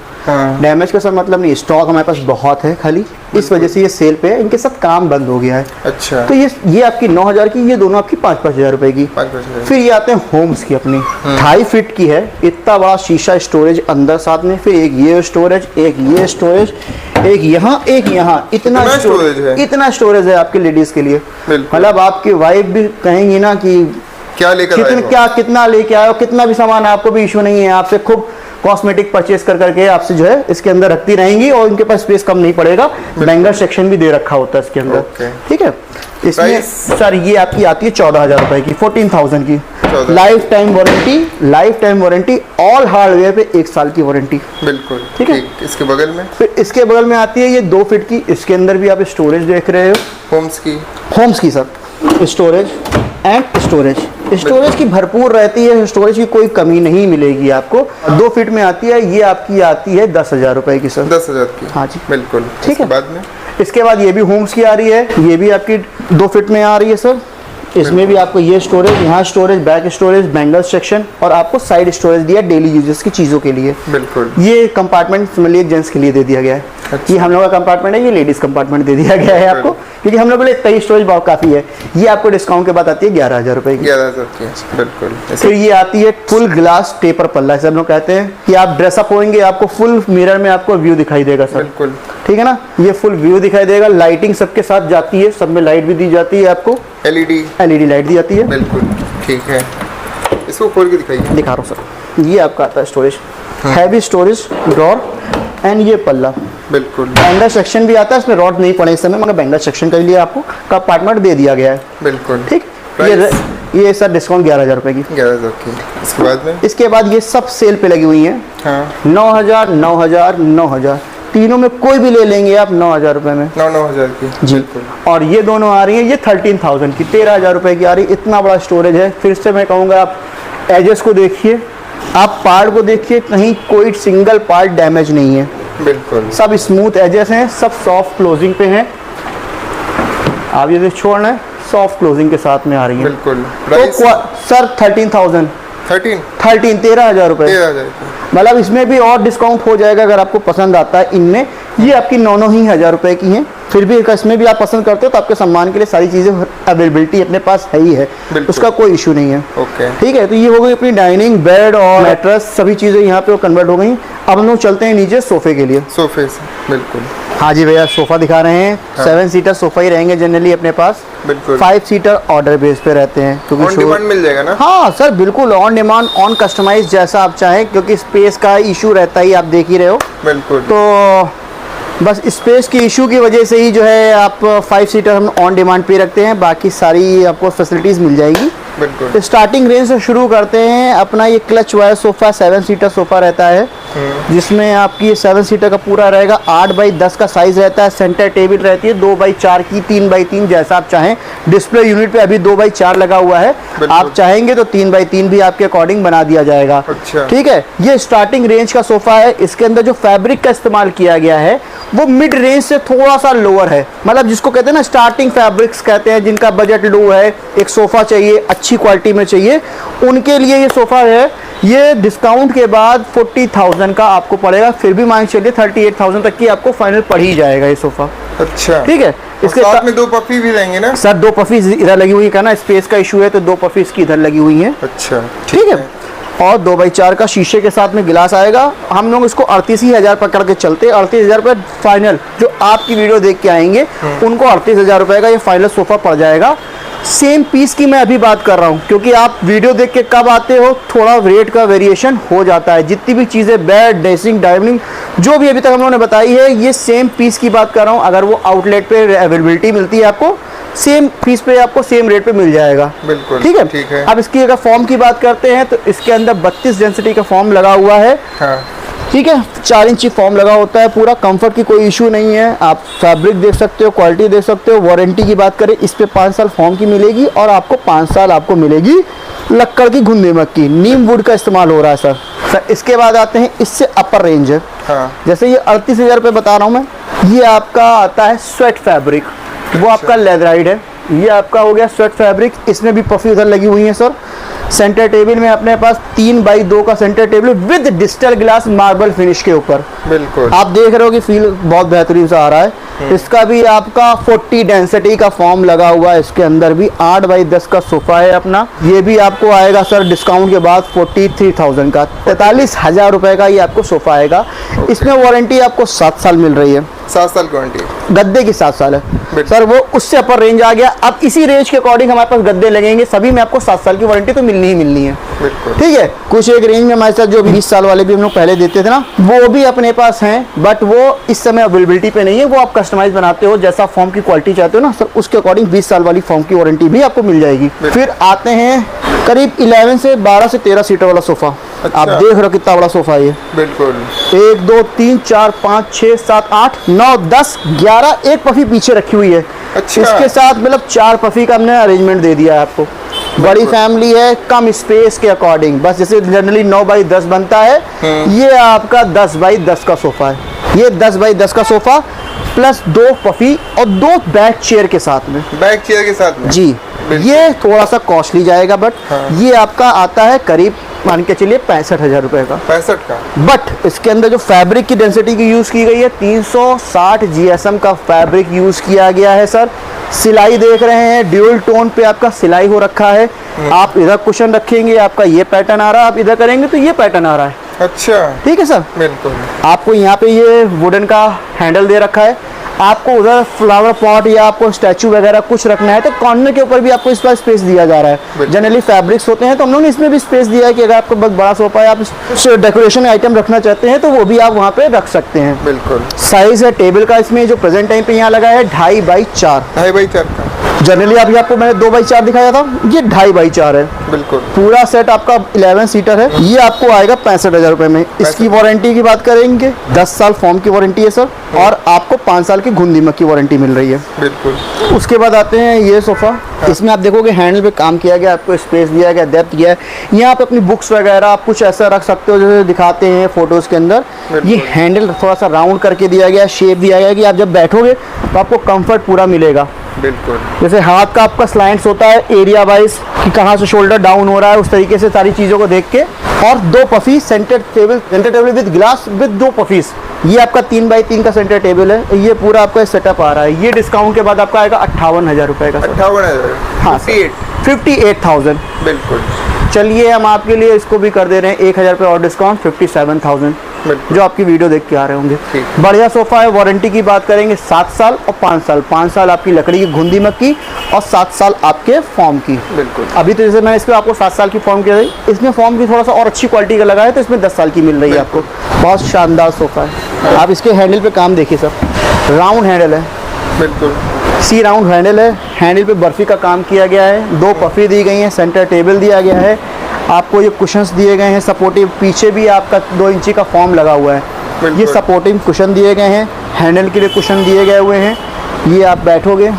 डैमेज का सर मतलब नहीं, स्टॉक हमारे पास बहुत है खाली, इस वजह से ये सेल पे है। इनके साथ काम बंद हो गया है। अच्छा। तो ये आपकी 9,000 की, ये दोनों आपकी 5-5 हज़ार रुपए की। फिर ये आते हैं होम्स की अपनी, 2.5 फीट की है, इतना बड़ा शीशा स्टोरेज अंदर साथ में। फिर एक ये स्टोरेज, एक ये स्टोरेज, एक यहाँ, इतना स्टोरेज है आपके लेडीज के लिए। मतलब आपकी वाइफ भी कहेंगी ना कि क्या लेकर कितना लेके आए हो, कितना भी सामान, आपको भी इशू नहीं है। आपसे खूब कॉस्मेटिक परचेस कर करके आपसे जो है इसके अंदर रखती रहेंगी, और इनके पास स्पेस कम नहीं पड़ेगा। बैंगल सेक्शन भी दे रखा होता है इसके अंदर। ठीक है। इसमें सर ये आपकी आती है 14,000 रुपए की, 14,000 की। Life time warranty, all hardware पे 1 साल की वारंटी। बिल्कुल। ठीक है। इसके बगल में, फिर इसके बगल में आती है ये 2 फीट की, इसके अंदर भी आप स्टोरेज देख रहे हो। होम्स की सर स्टोरेज की भरपूर रहती है, स्टोरेज की कोई कमी नहीं मिलेगी आपको। 2 फीट में आती है, ये आपकी आती है 10,000 रुपए की सर। 10,000 की? हाँ जी, बिल्कुल। ठीक है। बाद में इसके बाद ये भी होम्स की आ रही है, ये भी आपकी 2 फीट में आ रही है सर। इसमें भी आपको ये स्टोरेज, यहाँ storage, back storage, bangle section, और आपको साइड स्टोरेज दिया डेली यूजेस की चीज़ों के लिए। बिल्कुल। ये कंपार्टमेंट समझिए जेंट्स के लिए दे दिया गया है। अच्छा। ये हम लोग का कंपार्टमेंट है, ये लेडीज कंपार्टमेंट दे दिया गया है आपको, क्योंकि हम लोग बोले इतना स्टोरेज बहुत काफ़ी है। ये आपको डिस्काउंट के बाद आती है 11,000 रुपए की। 11,000 की, बिल्कुल। फिर ये आती है फुल ग्लास टेपर पल्ला, सब लोग कहते हैं कि आप ड्रेसअप होंगे, आपको फुल मिरर में आपको व्यू दिखाई देगा सर। बिल्कुल। ठीक है ना, ये फुल व्यू दिखाई देगा। लाइटिंग सबके साथ जाती है, सब में लाइट भी दी जाती है आपको, एलईडी लाइट दी जाती है। बिल्कुल। ठीक है, इसको खोल के दिखाइए। दिखा रहा हूँ सर। ये आपका आता है storage, heavy storage drawer, and ये पल्ला। बिल्कुल। बैंगल सेक्शन भी आता है, इसमें रॉड नहीं पड़े इस समय, मगर बैंगल सेक्शन के लिए आपको कंपार्टमेंट दे दिया गया है। बिल्कुल। ठीक। ये सर डिस्काउंट 11,000 रुपए की। 11,000 की। इसके बाद में, इसके बाद ये सब सेल पे लगी हुई हैं। 9,000, 9,000, 9,000, तीनों में कोई भी ले लेंगे आप 9,000 रुपये में। 9,000 की जी। बिल्कुल। और ये दोनों आ रही है, ये 13,000 की, 13,000 रुपये की आ रही है। इतना बड़ा स्टोरेज है। फिर से मैं कहूँगा आप एजेस को देखिए, आप पार्ट को देखिए, कहीं कोई सिंगल पार्ट डैमेज नहीं है, बिल्कुल सब स्मूथ एजेस हैं, सब सॉफ्ट क्लोजिंग पे हैं। आप ये छोड़ना है, सॉफ्ट क्लोजिंग के साथ में आ रही है। बिल्कुल। तो सर 13,000 13,000 रुपये, 13,000 की। मतलब इसमें भी और डिस्काउंट हो जाएगा अगर आपको पसंद आता है। इनमें ये आपकी 9,000 रुपये की हैं। फिर भी इसमें भी आप पसंद करते हो तो आपके सम्मान के लिए सारी चीज़ें अवेलेबिलिटी अपने पास है ही है, उसका कोई इशू नहीं है। ओके, ठीक है। तो ये हो गई अपनी डाइनिंग, बेड और मैट्रेस, सभी चीज़ें यहाँ पे कन्वर्ट हो गई। अब हम लोग चलते हैं नीचे सोफे के लिए। सोफे से बिल्कुल। हाँ जी भैया, सोफ़ा दिखा रहे हैं। हाँ। 7 सीटर सोफ़ा ही रहेंगे जनरली अपने पास। बिल्कुल। 5 सीटर ऑर्डर बेस पे रहते हैं, क्योंकि ऑन डिमांड मिल जाएगा ना? हाँ सर, बिल्कुल ऑन डिमांड, ऑन कस्टमाइज, जैसा आप चाहें, क्योंकि स्पेस का इशू रहता ही, आप देख ही रहे हो। बिल्कुल। तो बस स्पेस की इशू की वजह से ही जो है आप 5 सीटर हम ऑन डिमांड पे रखते हैं, बाकी सारी आपको फैसिलिटीज़ मिल जाएगी। बिल्कुल। तो स्टार्टिंग रेंज से शुरू करते हैं। अपना ये clutch wire sofa 7 seater sofa रहता है, जिसमें आपकी 7 सीटर का पूरा रहेगा। 8x10 का साइज़ रहता है। सेंटर टेबल रहती है 2x4 की, 3x3 जैसा आप चाहें। डिस्प्ले यूनिट पे अभी 2x4 लगा हुआ है, आप चाहेंगे तो 3x3 भी आपके अकॉर्डिंग बना दिया जाएगा। अच्छा। ठीक है। ये स्टार्टिंग रेंज का सोफ़ा है। इसके अंदर जो फैब्रिक का इस्तेमाल किया गया है वो मिड रेंज से थोड़ा सा लोअर है, मतलब जिसको कहते हैं ना स्टार्टिंग फैब्रिक्स कहते हैं, जिनका बजट लो है, एक सोफ़ा चाहिए अच्छी क्वालिटी में चाहिए, उनके लिए ये सोफ़ा है। ये डिस्काउंट के बाद 40,000 का आपको पड़ेगा। फिर भी मान चलिए 38,000 तक की आपको फाइनल पड़ ही जाएगा ये सोफ़ा। अच्छा, ठीक है। इसके साथ में 2 पफी भी रहेंगे ना सर? 2 पफी इधर लगी हुई है, ना स्पेस का इशू है तो 2 पफी इसकी इधर लगी हुई है। अच्छा, ठीक है। और 2x4 का शीशे के साथ में गिलास आएगा। हम लोग इसको 38,000 पकड़ के चलते हैं। 38,000 रुपये फाइनल, जो आपकी वीडियो देख के आएंगे उनको 38,000 रुपये का ये फाइनल सोफ़ा पड़ जाएगा। सेम पीस की मैं अभी बात कर रहा हूँ, क्योंकि आप वीडियो देख के कब आते हो थोड़ा रेट का वेरिएशन हो जाता है। जितनी भी चीज़ें, बेड, ड्रेसिंग, डाइनिंग, जो भी अभी तक हम लोगों ने बताई है, ये सेम पीस की बात कर रहा हूँ। अगर वो आउटलेट पे अवेलेबिलिटी मिलती है आपको, सेम फीस पे आपको सेम रेट पे मिल जाएगा। बिल्कुल। ठीक है। ठीक है। अब इसकी अगर फॉर्म की बात करते हैं तो इसके अंदर 32 डेंसिटी का फॉर्म लगा हुआ है। हाँ। ठीक है। 4 इंची फॉर्म लगा होता है पूरा। कंफर्ट की कोई इशू नहीं है। आप फैब्रिक देख सकते हो, क्वालिटी देख सकते हो। वारंटी की बात करें, इस पे 5 साल फॉर्म की मिलेगी और आपको 5 साल आपको मिलेगी लक्कड़ की, घुन नमक की, नीम वुड का इस्तेमाल हो रहा है सर। इसके बाद आते हैं, इससे अपर रेंज है। हाँ। जैसे ये 38,000 रुपये बता रहा हूँ मैं, ये आपका आता है स्वेट फैब्रिक, वो आपका लेदराइड है। ये आपका हो गया स्वेट फैब्रिक। इसमें भी पफी उधर लगी हुई है सर। सेंटर टेबल में अपने पास 3x2 का centre table with digital glass marble finish के ऊपर। बिल्कुल। आप देख रहे हो कि फील बहुत बेहतरीन सा आ रहा है। इसका भी आपका 40 डेंसिटी का फॉर्म लगा हुआ है। इसके अंदर भी 8x10 का सोफा है अपना। ये भी आपको आएगा सर डिस्काउंट के बाद 43,000 का, 43,000 रुपये का ये आपको सोफा आएगा। इसमें वारंटी आपको 7 साल मिल रही है। 7 साल की वारंटी गद्दे की 7 साल है सर। वो उससे अपर रेंज आ गया। अब इसी रेंज के अकॉर्डिंग हमारे पास गद्दे लगेंगे, सभी में आपको 7 साल की वारंटी तो मिलनी ही मिलनी है। बिल्कुल। ठीक है। कुछ एक रेंज में हमारे साथ जो 20 साल वाले भी हम लोग पहले देते थे ना, वो भी अपने पास हैं, बट वो इस समय अवेलेबिलिटी पे नहीं है। वो आप कस्टमाइज बनाते हो, जैसा फॉर्म की क्वालिटी चाहते हो ना सर, उसके अकॉर्डिंग 20 साल वाली फॉर्म की वारंटी भी आपको मिल जाएगी। फिर आते हैं करीब 11 से 12 से 13 सीटर वाला सोफा। अच्छा। आप देख रहे हो कितना बड़ा सोफा है ये। बिल्कुल। 1 2 3 4 5 6 7 8 9 10 11, एक पफी पीछे रखी हुई है। अच्छा। इसके साथ मतलब 4 पफी का हमने अरेंजमेंट दे दिया है आपको। बड़ी फैमिली है, कम स्पेस के अकॉर्डिंग, बस जैसे जनरली 9x10 बनता है, ये आपका 10x10 का सोफा है। ये 10x10 का सोफा प्लस 2 पफी और 2 बैक चेयर के साथ में। बैक चेयर के साथ में जी। ये थोड़ा सा कॉस्टली जाएगा, बट ये आपका आता है करीब मान के चलिए 65,000 रुपये का। 65 का। बट इसके अंदर जो फैब्रिक की डेंसिटी की यूज़ की गई है, 360 GSM का फैब्रिक यूज़ किया गया है सर। सिलाई देख रहे हैं, ड्यूल टोन पे आपका सिलाई हो रखा है। आप इधर कुशन रखेंगे, आपका ये पैटर्न आ रहा है, आप इधर करेंगे तो ये पैटर्न आ रहा है। अच्छा। ठीक है सर। बिल्कुल। आपको यहाँ पे ये वुडन का हैंडल दे रखा है। आपको उधर फ्लावर पॉट या आपको स्टैचू वगैरह कुछ रखना है तो कॉर्नर के ऊपर भी आपको इस पर स्पेस दिया जा रहा है। जनरली फैब्रिक्स होते हैं तो हम लोगों ने इसमें भी स्पेस दिया है कि अगर आपको बहुत बड़ा सोफा है, आप कुछ डेकोरेशन आइटम रखना चाहते हैं तो वो भी आप वहाँ पे रख सकते हैं। बिल्कुल। साइज है टेबल का इसमें जो प्रेजेंट टाइम पे यहाँ लगा है 2.5 बाई 4। 2.5 बाई 4 का। जनरली अभी आपको मैंने 2 बाई 4 दिखाया था, ये 2.5 बाई 4 है। बिल्कुल। पूरा सेट आपका 11 सीटर है। ये आपको आएगा 65,000 रुपए में। इसकी वारंटी की बात करेंगे 10 साल फॉर्म की वारंटी है सर, और आपको 5 साल की घुन दीमक की वारंटी मिल रही है। बिल्कुल। उसके बाद आते हैं ये सोफा। इसमें आप देखोगे हैंडल पे काम किया गया, आपको स्पेस दिया गया, डेप्थ दिया है। यहाँ पे अपनी बुक्स वगैरह आप कुछ ऐसा रख सकते हो जैसे दिखाते हैं फोटोज के अंदर। ये हैंडल थोड़ा सा राउंड करके दिया गया, शेप दिया गया कि आप जब बैठोगे तो आपको कंफर्ट पूरा मिलेगा। बिल्कुल। जैसे हाथ का आपका स्लाइंट्स होता है एरिया वाइज कि कहाँ से शोल्डर डाउन हो रहा है, उस तरीके से सारी चीज़ों को देख के। और 2 puffy centre table with glass with 2 पफीस। ये आपका 3 बाई 3 का सेंटर टेबल है। ये पूरा आपका सेटअप आ रहा है। ये डिस्काउंट के बाद आपका आएगा 58,000 रुपए का। 58,000। हाँ, 58,000। बिल्कुल। चलिए हम आपके लिए इसको भी कर दे रहे हैं 1,000 रुपये और डिस्काउंट, 57,000 जो आपकी वीडियो देख के आ रहे होंगे। बढ़िया सोफा है। वारंटी की बात करेंगे 7 साल और 5 साल। 5 साल आपकी लकड़ी की घुन दीमक की और 7 साल आपके फॉर्म की। बिल्कुल। अभी तो जैसे मैं इस पर आपको 7 साल की फॉर्म की रही, इसमें फॉर्म की थोड़ा सा और अच्छी क्वालिटी का लगा है तो इसमें 10 साल की मिल रही है आपको। बहुत शानदार सोफा है। आप इसके हैंडल पे काम देखिए सर, राउंड हैंडल है। बिल्कुल। सी राउंड हैंडल है। हैंडल पे बर्फी का काम किया गया है, 2 पफी दी गई हैं, सेंटर टेबल दिया गया है, आपको ये कुशन्स दिए गए हैं सपोर्टिव। पीछे भी आपका 2 इंची का फॉर्म लगा हुआ है। ये सपोर्टिव कुशन दिए गए हैं, हैंडल के लिए कुशन दिए गए हुए हैं। ये आप बैठोगे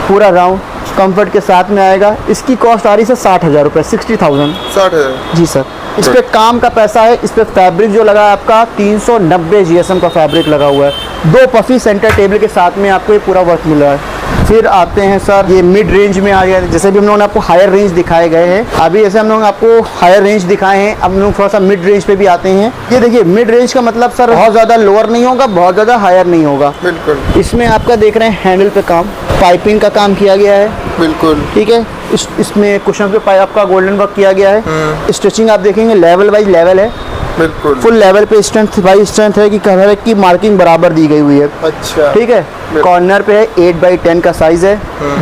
पूरा राउंड कंफर्ट के साथ में आएगा। इसकी कॉस्ट आ रही है 60,000 रुपये, 60,000। 60,000 जी सर। इस पे काम का पैसा है। इस पे फैब्रिक जो लगा है आपका 390 GSM का फैब्रिक लगा हुआ है। 2 पफी सेंटर टेबल के साथ में आपको ये पूरा वर्क मिल रहा है। फिर आते हैं सर, ये मिड रेंज में आ गया। जैसे भी हम लोगों ने आपको हायर रेंज दिखाए गए हैं, अभी जैसे हम लोग आपको हायर रेंज दिखाए हैं, अब हम लोग थोड़ा सा मिड रेंज पे भी आते हैं। ये देखिए मिड रेंज का मतलब सर बहुत ज़्यादा लोअर नहीं होगा, बहुत ज़्यादा हायर नहीं होगा। बिल्कुल। इसमें आपका देख रहे हैं हैंडल पे काम, पाइपिंग का काम किया गया है। बिल्कुल। ठीक है। इसमें कुशन पे पाइप आपका गोल्डन वर्क किया गया है। स्टिचिंग आप देखेंगे लेवल बाई लेवल है। बिल्कुल। फुल लेवल पे स्ट्रेंथ बाई स्ट्रेंथ है कि कलर की मार्किंग बराबर दी गई हुई है। अच्छा। ठीक है। कॉर्नर पे है 8 बाई 10 का साइज है।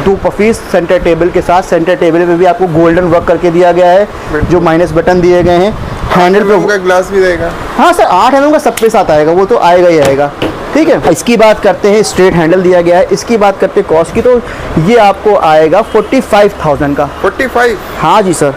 2 पफीस सेंटर टेबल के साथ। सेंटर टेबल में भी आपको गोल्डन वर्क करके दिया गया है, जो माइनस बटन दिए गए हैं। हैंडल पे ग्लास भी रहेगा। हाँ सर, 8 mm का सब पे साथ आएगा, वो तो आएगा ही आएगा। ठीक है। इसकी बात करते हैं, स्ट्रेट हैंडल दिया गया है। इसकी बात करते हैं कॉस्ट की, तो ये आपको आएगा 45,000 का। 45? हाँ जी सर,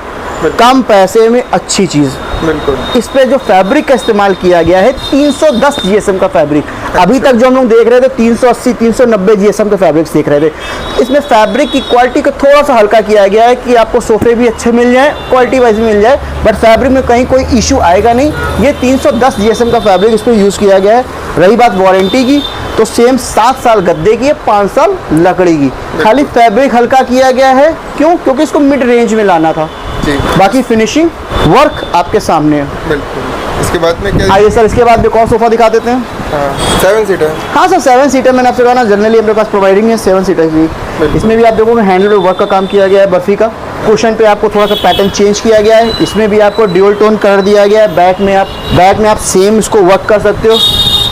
कम पैसे में अच्छी चीज़। बिल्कुल। इस पे जो फैब्रिक का इस्तेमाल किया गया है 310 GSM का फैब्रिक। अभी तक जो हम लोग देख रहे थे 380 390 GSM के फैब्रिक्स देख रहे थे। इसमें फैब्रिक की क्वालिटी को थोड़ा सा हल्का किया गया है कि आपको सोफे भी अच्छे मिल जाए, क्वालिटी वाइज मिल जाए, बट फैब्रिक में कहीं कोई इशू आएगा नहीं। ये 310 GSM का फैब्रिक इस पर यूज़ किया गया है। रही बात वारंटी की, तो सेम 7 साल गद्दे की है, 5 साल लकड़ी की। खाली फैब्रिक हल्का किया गया है, क्यों? क्योंकि इसको मिड रेंज में लाना था। जी। बाकी फिनिशिंग वर्क आपके सामने है। बिल्कुल। इसके बाद में क्या? आइए सर, इसके बाद एक और सोफा दिखा देते हैं। 7 सीटर। हाँ सर, 7 सीटर मैंने आपसे कहा ना, जनरली अपने पास प्रोवाइडिंग है 7 सीटर की। इसमें भी आप देखोगे हैंडल पे वर्क का काम किया गया है, बर्फी का। कुशन पे आपको थोड़ा सा पैटर्न चेंज किया गया है। इसमें भी आपको ड्यूल टोन कलर दिया गया है। बैक में आप सेम इसको वर्क कर सकते हो।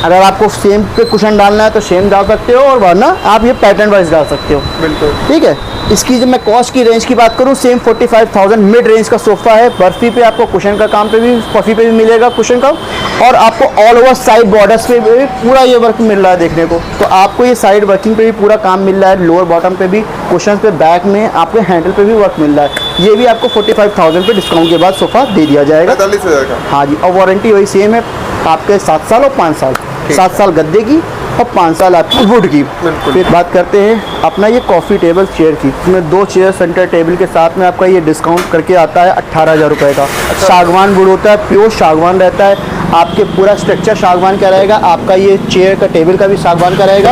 अगर आपको सेम पे कुशन डालना है तो सेम डाल सकते हो, और वरना आप ये पैटर्न वाइज डाल सकते हो। बिल्कुल। ठीक है। इसकी जब मैं कॉस्ट की रेंज की बात करूँ, सेम 45,000 मिड रेंज का सोफा है। बर्फी पे आपको कुशन का काम पे भी, पफी पे भी मिलेगा कुशन का, और आपको ऑल ओवर साइड बॉर्डर्स पे भी पूरा ये वर्क मिल रहा है देखने को। तो आपको ये साइड वर्किंग पे भी पूरा काम मिल रहा है, लोअर बॉटम पे भी, कुशन पे, बैक में, आपके हैंडल पे भी वर्क मिल रहा है। ये भी आपको 45,000 पे डिस्काउंट के बाद सोफा दे दिया जाएगा। 45,000 का। हाँ जी। और वारंटी वही सेम है आपके 7 साल और 5 साल। 7 साल गद्दे की और 5 साल आपकी वुड की। फिर बात करते हैं अपना ये कॉफ़ी टेबल चेयर की। इसमें 2 चेयर सेंटर टेबल के साथ में आपका ये डिस्काउंट करके आता है 18,000 रुपये का। सागवान वुड होता है, प्योर सागवान रहता है। आपके पूरा स्ट्रक्चर सागवान का रहेगा। आपका ये चेयर का टेबल का भी सागवान का रहेगा।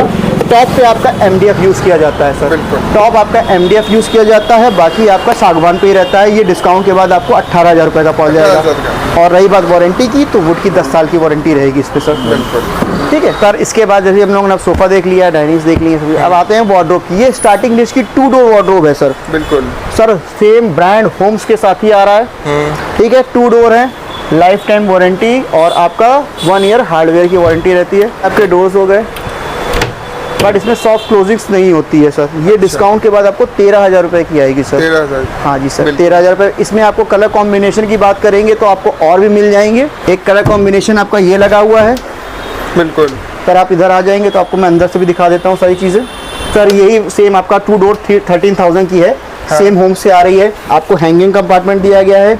टॉप पे आपका MDF यूज़ किया जाता है सर। टॉप आपका MDF यूज़ किया जाता है, बाकी आपका सागवान पे ही रहता है। ये डिस्काउंट के बाद आपको 18,000 रुपये का पड़ जाएगा। और रही बात वारंटी की, तो वुड की 10 साल की वारंटी रहेगी इस पर सर। ठीक है सर। इसके बाद जैसे हम लोगों ने सोफा देख लिया, डाइनिंग देख ली है, अब आते हैं वार्डरोब की। ये स्टार्टिंग रेंज की 2 डोर वार्डरोब है सर। बिल्कुल सर, सेम ब्रांड होम्स के साथ ही आ रहा है। ठीक है। 2 डोर है, लाइफ टाइम वारंटी, और आपका 1 ईयर हार्डवेयर की वारंटी रहती है। आपके डोर्स हो गए, बट इसमें सॉफ्ट क्लोजिंग्स नहीं होती है सर। ये डिस्काउंट के बाद आपको 13,000 रुपए की आएगी सर। 13,000। हाँ जी सर, 13,000 रुपए। इसमें आपको कलर कॉम्बिनेशन की बात करेंगे तो आपको और भी मिल जाएंगे। एक कलर कॉम्बिनेशन आपका ये लगा हुआ है। बिल्कुल सर आप इधर आ जाएंगे तो आपको मैं अंदर से भी दिखा देता हूँ सारी चीज़ें। सर यही सेम आपका 2 डोर 13,000 की है। हाँ। सेम होम से आ रही है। आपको हैंगिंग कंपार्टमेंट दिया गया है।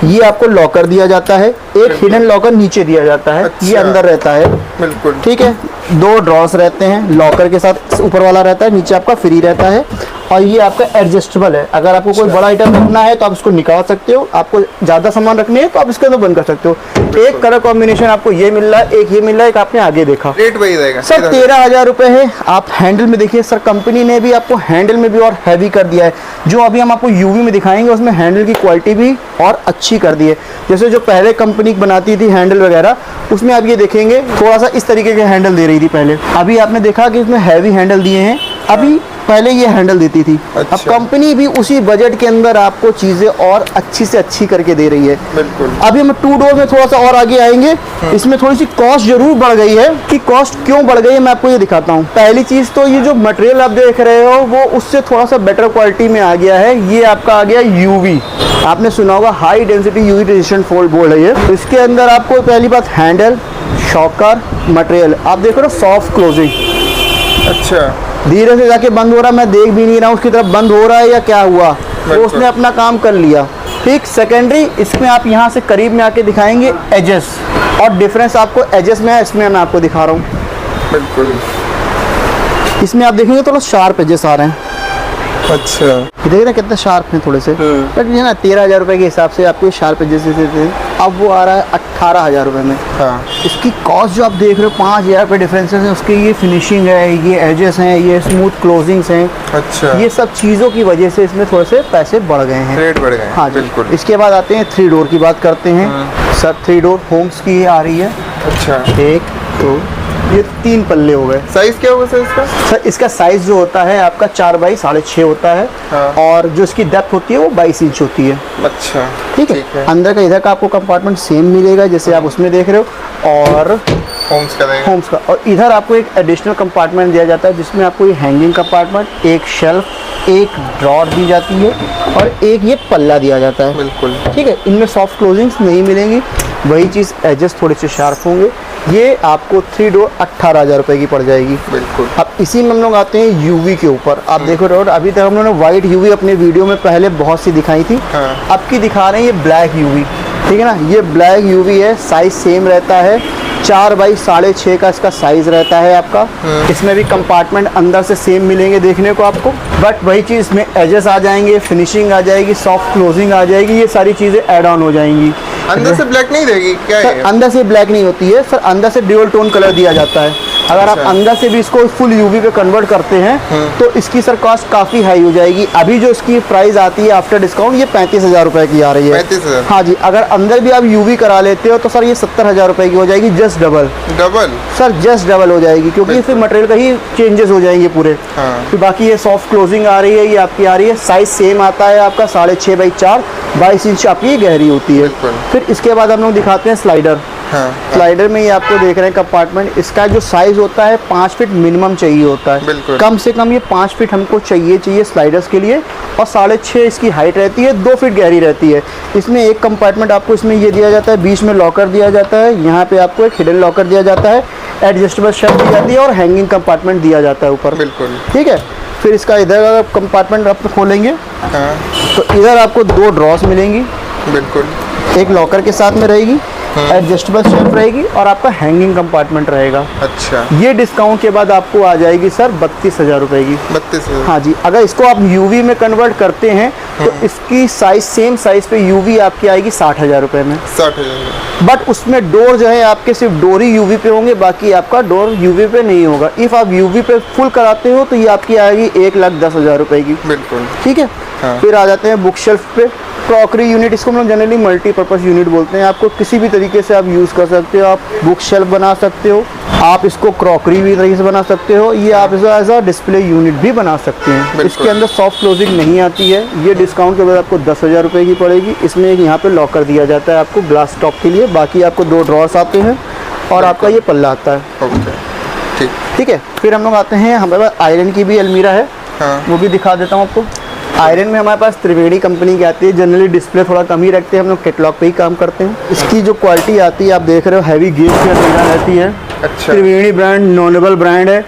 ये आपको लॉकर दिया जाता है। एक हिडन लॉकर नीचे दिया जाता है। अच्छा। ये अंदर रहता है। बिल्कुल ठीक है। 2 ड्रॉर्स रहते हैं, लॉकर के साथ ऊपर वाला रहता है, नीचे आपका फ्री रहता है। और ये आपका एडजस्टेबल है। अगर आपको कोई बड़ा आइटम रखना है तो आप इसको निकाल सकते हो। आपको ज़्यादा सामान रखने है तो आप इसके अंदर बंद कर सकते हो। एक कलर कॉम्बिनेशन आपको ये मिल रहा है, एक ये मिल रहा है, एक आपने आगे देखा। रेट वही रहेगा सर 13,000 रुपए है। आप हैंडल में देखिए सर, कंपनी ने भी आपको हैंडल में भी और हैवी कर दिया है। जो अभी हम आपको यूवी में दिखाएंगे उसमें हैंडल की क्वालिटी भी और अच्छी कर दी है। जैसे जो पहले कंपनी बनाती थी हैंडल वगैरह, उसमें आप ये देखेंगे थोड़ा सा इस तरीके के हैंडल दे रही थी पहले। अभी आपने देखा कि इसमें हैवी हैंडल दिए हैं। अभी पहले ये हैंडल देती थी। अच्छा। अब कंपनी भी उसी बजट के अंदर आपको चीजें और अच्छी से अच्छी करके दे रही है। बिल्कुल। अभी हम 2 डोर में थोड़ा सा और आगे आएंगे। इसमें थोड़ी सी कॉस्ट जरूर बढ़ गई है। कि कॉस्ट क्यों बढ़ गई है मैं आपको ये दिखाता हूँ। पहली चीज तो ये जो मटेरियल आप देख रहे हो वो उससे थोड़ा सा बेटर क्वालिटी में आ गया है। ये आपका आ गया यूवी। आपने सुना होगा high density UV resistant fold board है ये। तो इसके अंदर आपको पहली बात हैंडल, शॉकर, मटेरियल आप देख रहे हो सॉफ्ट क्लोजिंग। अच्छा। धीरे से जाके बंद हो रहा है, मैं देख भी नहीं रहा हूँ उसकी तरफ बंद हो रहा है या क्या हुआ। तो उसने अपना काम कर लिया। ठीक। सेकेंडरी इसमें आप यहाँ से करीब में आके दिखाएंगे एजेस, और डिफरेंस आपको एजेस में है, इसमें मैं आपको दिखा रहा हूँ। बिल्कुल। इसमें आप देखेंगे थोड़ा शार्प एजेस आ रहे हैं। अच्छा। ये देख रहे हैं कितने शार्प हैं थोड़े से। बट ये ना 13,000 रुपए के हिसाब से आपको शार्प एजेस देते हैं। अब वो आ रहा है 18,000 रुपए में। हाँ। इसकी कॉस्ट जो आप देख रहे हो 5,000 रुपये डिफरेंसेस हैं। उसकी ये फिनिशिंग है, ये एजेस हैं, ये स्मूथ क्लोजिंग्स हैं। अच्छा। ये सब चीज़ों की वजह से इसमें थोड़े से पैसे बढ़ गए हैं। रेट बढ़ गए। हाँ जी। बिल्कुल। इसके बाद आते हैं 3 डोर की बात करते हैं। सर 3 डोर होम्स की आ रही है। अच्छा। 1 2 ये 3 पल्ले हो गए। साइज क्या होगा सर इसका? सर इसका साइज जो होता है आपका 4 बाई 6.5 होता है। हाँ। और जो इसकी डेप्थ होती है वो 22 इंच होती है। अच्छा। ठीक है। अंदर का इधर का आपको कंपार्टमेंट सेम मिलेगा जैसे आप उसमें देख रहे हो। और होम्स का रहेगा। होम्स का, और इधर आपको एक एडिशनल कंपार्टमेंट दिया जाता है जिसमें आपको ये हैंगिंग कंपार्टमेंट, एक शेल्फ, एक ड्रॉर दी जाती है और एक ये पल्ला दिया जाता है। बिल्कुल। ठीक है। इनमें सॉफ्ट क्लोजिंग्स नहीं मिलेंगी। वही चीज़ एजेस थोड़े से शार्प होंगे। ये आपको 3 डोर 18,000 रुपए की पड़ जाएगी। बिल्कुल। अब इसी में हम लोग आते हैं यूवी के ऊपर। आप देखो रहे हो अभी तक हम लोगों ने वाइट यूवी अपने वीडियो में पहले बहुत सी दिखाई थी। हाँ। अब की दिखा रहे हैं ये ब्लैक यूवी। ठीक है ना। ये ब्लैक यूवी है। साइज सेम रहता है। 4 बाई 6.5 का इसका साइज रहता है आपका। इसमें भी कंपार्टमेंट अंदर से सेम मिलेंगे देखने को आपको। बट वही चीज़ इसमें एजेस आ जाएंगे, फिनिशिंग आ जाएगी, सॉफ्ट क्लोजिंग आ जाएगी। ये सारी चीज़ें ऐड ऑन हो जाएंगी। अंदर से ब्लैक नहीं रहेगी क्या? सर अंदर से ब्लैक नहीं होती है सर। अंदर से ड्यूअल टोन कलर दिया जाता है। अगर आप अच्छा। अंदर से भी इसको फुल यूवी पे कन्वर्ट करते हैं तो इसकी सर कॉस्ट काफ़ी हाई हो जाएगी। अभी जो इसकी प्राइस आती है आफ्टर डिस्काउंट ये 35,000 रुपए की आ रही है। 35,000? हाँ जी। अगर अंदर भी आप यूवी करा लेते हो तो सर ये 70,000 रुपए की हो जाएगी। Just double. Double? Sir just double हो जाएगी क्योंकि इसमें मटेरियल का ही चेंजेस हो जाएंगे पूरे। हाँ। फिर बाकी ये सॉफ्ट क्लोजिंग आ रही है, ये आपकी आ रही है। साइज सेम आता है आपका 6.5 बाई 4 22 इंच आपकी गहरी होती है। बिल्कुल। फिर इसके बाद हम लोग दिखाते हैं स्लाइडर। हाँ। स्लाइडर में ये आपको देख रहे हैं कंपार्टमेंट। इसका जो साइज होता है 5 फीट मिनिमम चाहिए होता है। बिल्कुल। कम से कम ये 5 फीट हमको चाहिए स्लाइडर्स के लिए। और 6.5 इसकी हाइट रहती है, 2 फीट गहरी रहती है। इसमें एक कंपार्टमेंट आपको इसमें ये दिया जाता है, बीच में लॉकर दिया जाता है। यहाँ पे आपको एक हिडन लॉकर दिया जाता है, एडजस्टेबल शेल्फ दी जाती है और हैंगिंग कंपार्टमेंट दिया जाता है ऊपर। बिल्कुल। ठीक है। फिर इसका इधर कंपार्टमेंट आप खोलेंगे हाँ। तो इधर आपको 2 ड्रॉस मिलेंगी। बिल्कुल। एक लॉकर के साथ में रहेगी, एडजस्टेबल शेल्फ रहेगी और आपका हैंगिंग कंपार्टमेंट रहेगा। अच्छा। ये डिस्काउंट के बाद आपको आ जाएगी सर 32,000 रुपए की। 32,000? हाँ जी। अगर इसको आप यूवी में कन्वर्ट करते हैं तो इसकी साइज सेम साइज पे यूवी आपकी आएगी 60,000 रुपए में। 60,000? बट उसमें डोर जो है आपके सिर्फ डोर ही यूवी पे होंगे, बाकी आपका डोर यूवी पे नहीं होगा। इफ आप यूवी पे फुल कराते हो तो ये आपकी आएगी 1,10,000 रुपए की। बिल्कुल। ठीक है। हाँ। फिर आ जाते हैं बुक शेल्फ पे। क्रॉकरी यूनिट, इसको हम लोग जनरली मल्टीपर्पज़ यूनिट बोलते हैं। आपको किसी भी तरीके से आप यूज़ कर सकते हो। आप बुक शेल्फ बना सकते हो, आप इसको क्रॉकरी भी तरीके से बना सकते हो, ये आप इसको एज अ डिस्प्ले यूनिट भी बना सकते हैं। इसके अंदर सॉफ्ट क्लोजिंग नहीं आती है। ये डिस्काउंट के बाद आपको 10,000 रुपये की पड़ेगी। इसमें एक यहाँ पे लॉकर दिया जाता है आपको ग्लास टॉप के लिए। बाकी आपको 2 ड्रॉर्स आते हैं और आपका ये पल्ला आता है। ओके। ठीक। ठीक है, फिर हम लोग आते हैं, हमारे पास आयरन की भी अलमीरा है, हाँ। वो भी दिखा देता हूँ आपको। आयरन में हमारे पास त्रिवेणी कंपनी की आती है, जनरली डिस्प्ले थोड़ा कम ही रखते हैं, हम लोग कैटलॉग पे ही काम करते हैं। इसकी जो क्वालिटी आती है आप देख रहे हो, हैवी गेज की अलमीरा रहती है। अच्छा। त्रिवेणी ब्रांड नॉनेबल ब्रांड है।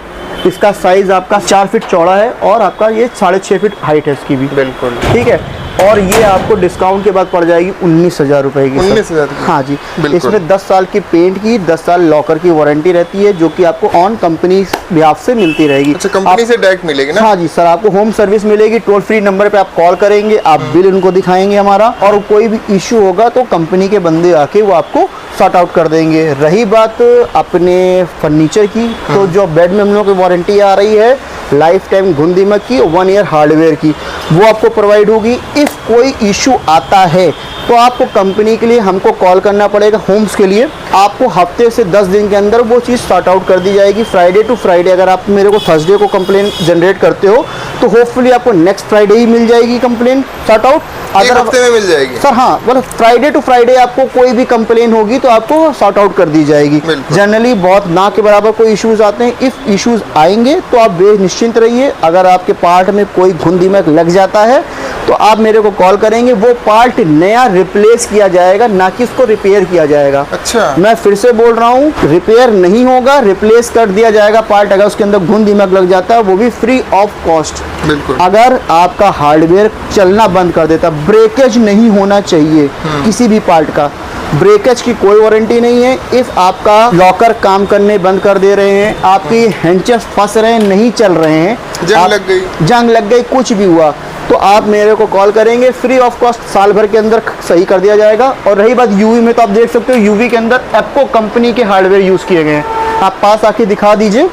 इसका साइज आपका 4 फीट चौड़ा है और आपका ये 6.5 फीट हाइट है इसकी भी। बिल्कुल ठीक है, और ये आपको डिस्काउंट के बाद पड़ जाएगी 19,000 रुपए की। 19,000 की? हाँ जी। बिल्कुल। इसमें 10 साल की पेंट की, 10 साल लॉकर की वारंटी रहती है, जो कि आपको ऑन कंपनी बिहाफ से मिलती रहेगी। अच्छा, कंपनी से डायरेक्ट मिलेगी ना? हाँ जी सर, आपको होम सर्विस मिलेगी। टोल फ्री नंबर पे आप कॉल करेंगे, आप बिल उनको दिखाएंगे हमारा, और कोई भी इशू होगा तो कंपनी के बंदे आके वो आपको सॉर्ट आउट कर देंगे। रही बात अपने फर्नीचर की, तो जो बेड में हम लोग की वारंटी आ रही है लाइफ टाइम घुन दीमक की, 1 ईयर हार्डवेयर की, वो आपको प्रोवाइड होगी। इफ़ कोई इशू आता है तो आपको कंपनी के लिए हमको कॉल करना पड़ेगा। होम्स के लिए आपको हफ्ते से 10 दिन के अंदर वो चीज़ सॉर्ट आउट कर दी जाएगी। फ्राइडे टू फ्राइडे, अगर आप मेरे को थर्सडे को कंप्लेन जनरेट करते हो तो होपफुली आपको नेक्स्ट फ्राइडे ही मिल जाएगी कंप्लेन सॉर्ट आउट। एक हफ्ते में मिल जाएगी सर? हाँ, मतलब फ्राइडे टू फ्राइडे आपको कोई भी कंप्लेन होगी तो आपको सॉर्ट आउट कर दी जाएगी। जनरली बहुत ना के बराबर कोई इश्यूज आते हैं। इफ़ इश्यूज आएंगे तो आप बेनिश्चिंत रहिए। अगर आपके पार्ट में कोई घुन दीमक लग जाता है तो आप मेरे को कॉल करेंगे, वो पार्ट नया रिप्लेस किया जाएगा, ना कि उसको रिपेयर किया जाएगा। अच्छा। मैं फिर से बोल रहा हूँ, रिपेयर नहीं होगा, रिप्लेस कर दिया जाएगा पार्ट। अगर उसके अंदर घुन दीमक लग जाता है वो भी फ्री ऑफ कॉस्ट। बिल्कुल। अगर आपका हार्डवेयर चलना बंद कर देता, ब्रेकेज नहीं होना चाहिए किसी भी पार्ट का, ब्रेकेज की कोई वारंटी नहीं है। इफ़ आपका लॉकर काम करने बंद कर दे रहे हैं, आपकी हैंचेस फंस रहे हैं, नहीं चल रहे हैं, जंग लग गई, कुछ भी हुआ, तो आप मेरे को कॉल करेंगे, फ्री ऑफ कॉस्ट साल भर के अंदर सही कर दिया जाएगा। और रही बात यूवी में, तो आप देख सकते हो यूवी के अंदर एप्को कंपनी के हार्डवेयर यूज़ किए गए हैं। आप पास आके दिखा दीजिए,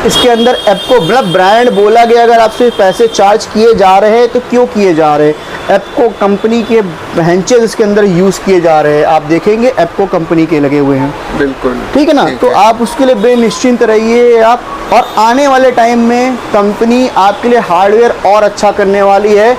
इसके अंदर एप्को मतलब ब्रांड बोला गया। अगर आपसे पैसे चार्ज किए जा रहे हैं तो क्यों किए जा रहे हैं? एप्को कंपनी के हैंचेस इसके अंदर यूज़ किए जा रहे हैं, आप देखेंगे एप्को कंपनी के लगे हुए हैं। बिल्कुल ठीक है ना? तो आप उसके लिए बेनिश्चिंत रहिए आप। और आने वाले टाइम में कंपनी आपके लिए हार्डवेयर और अच्छा करने वाली है।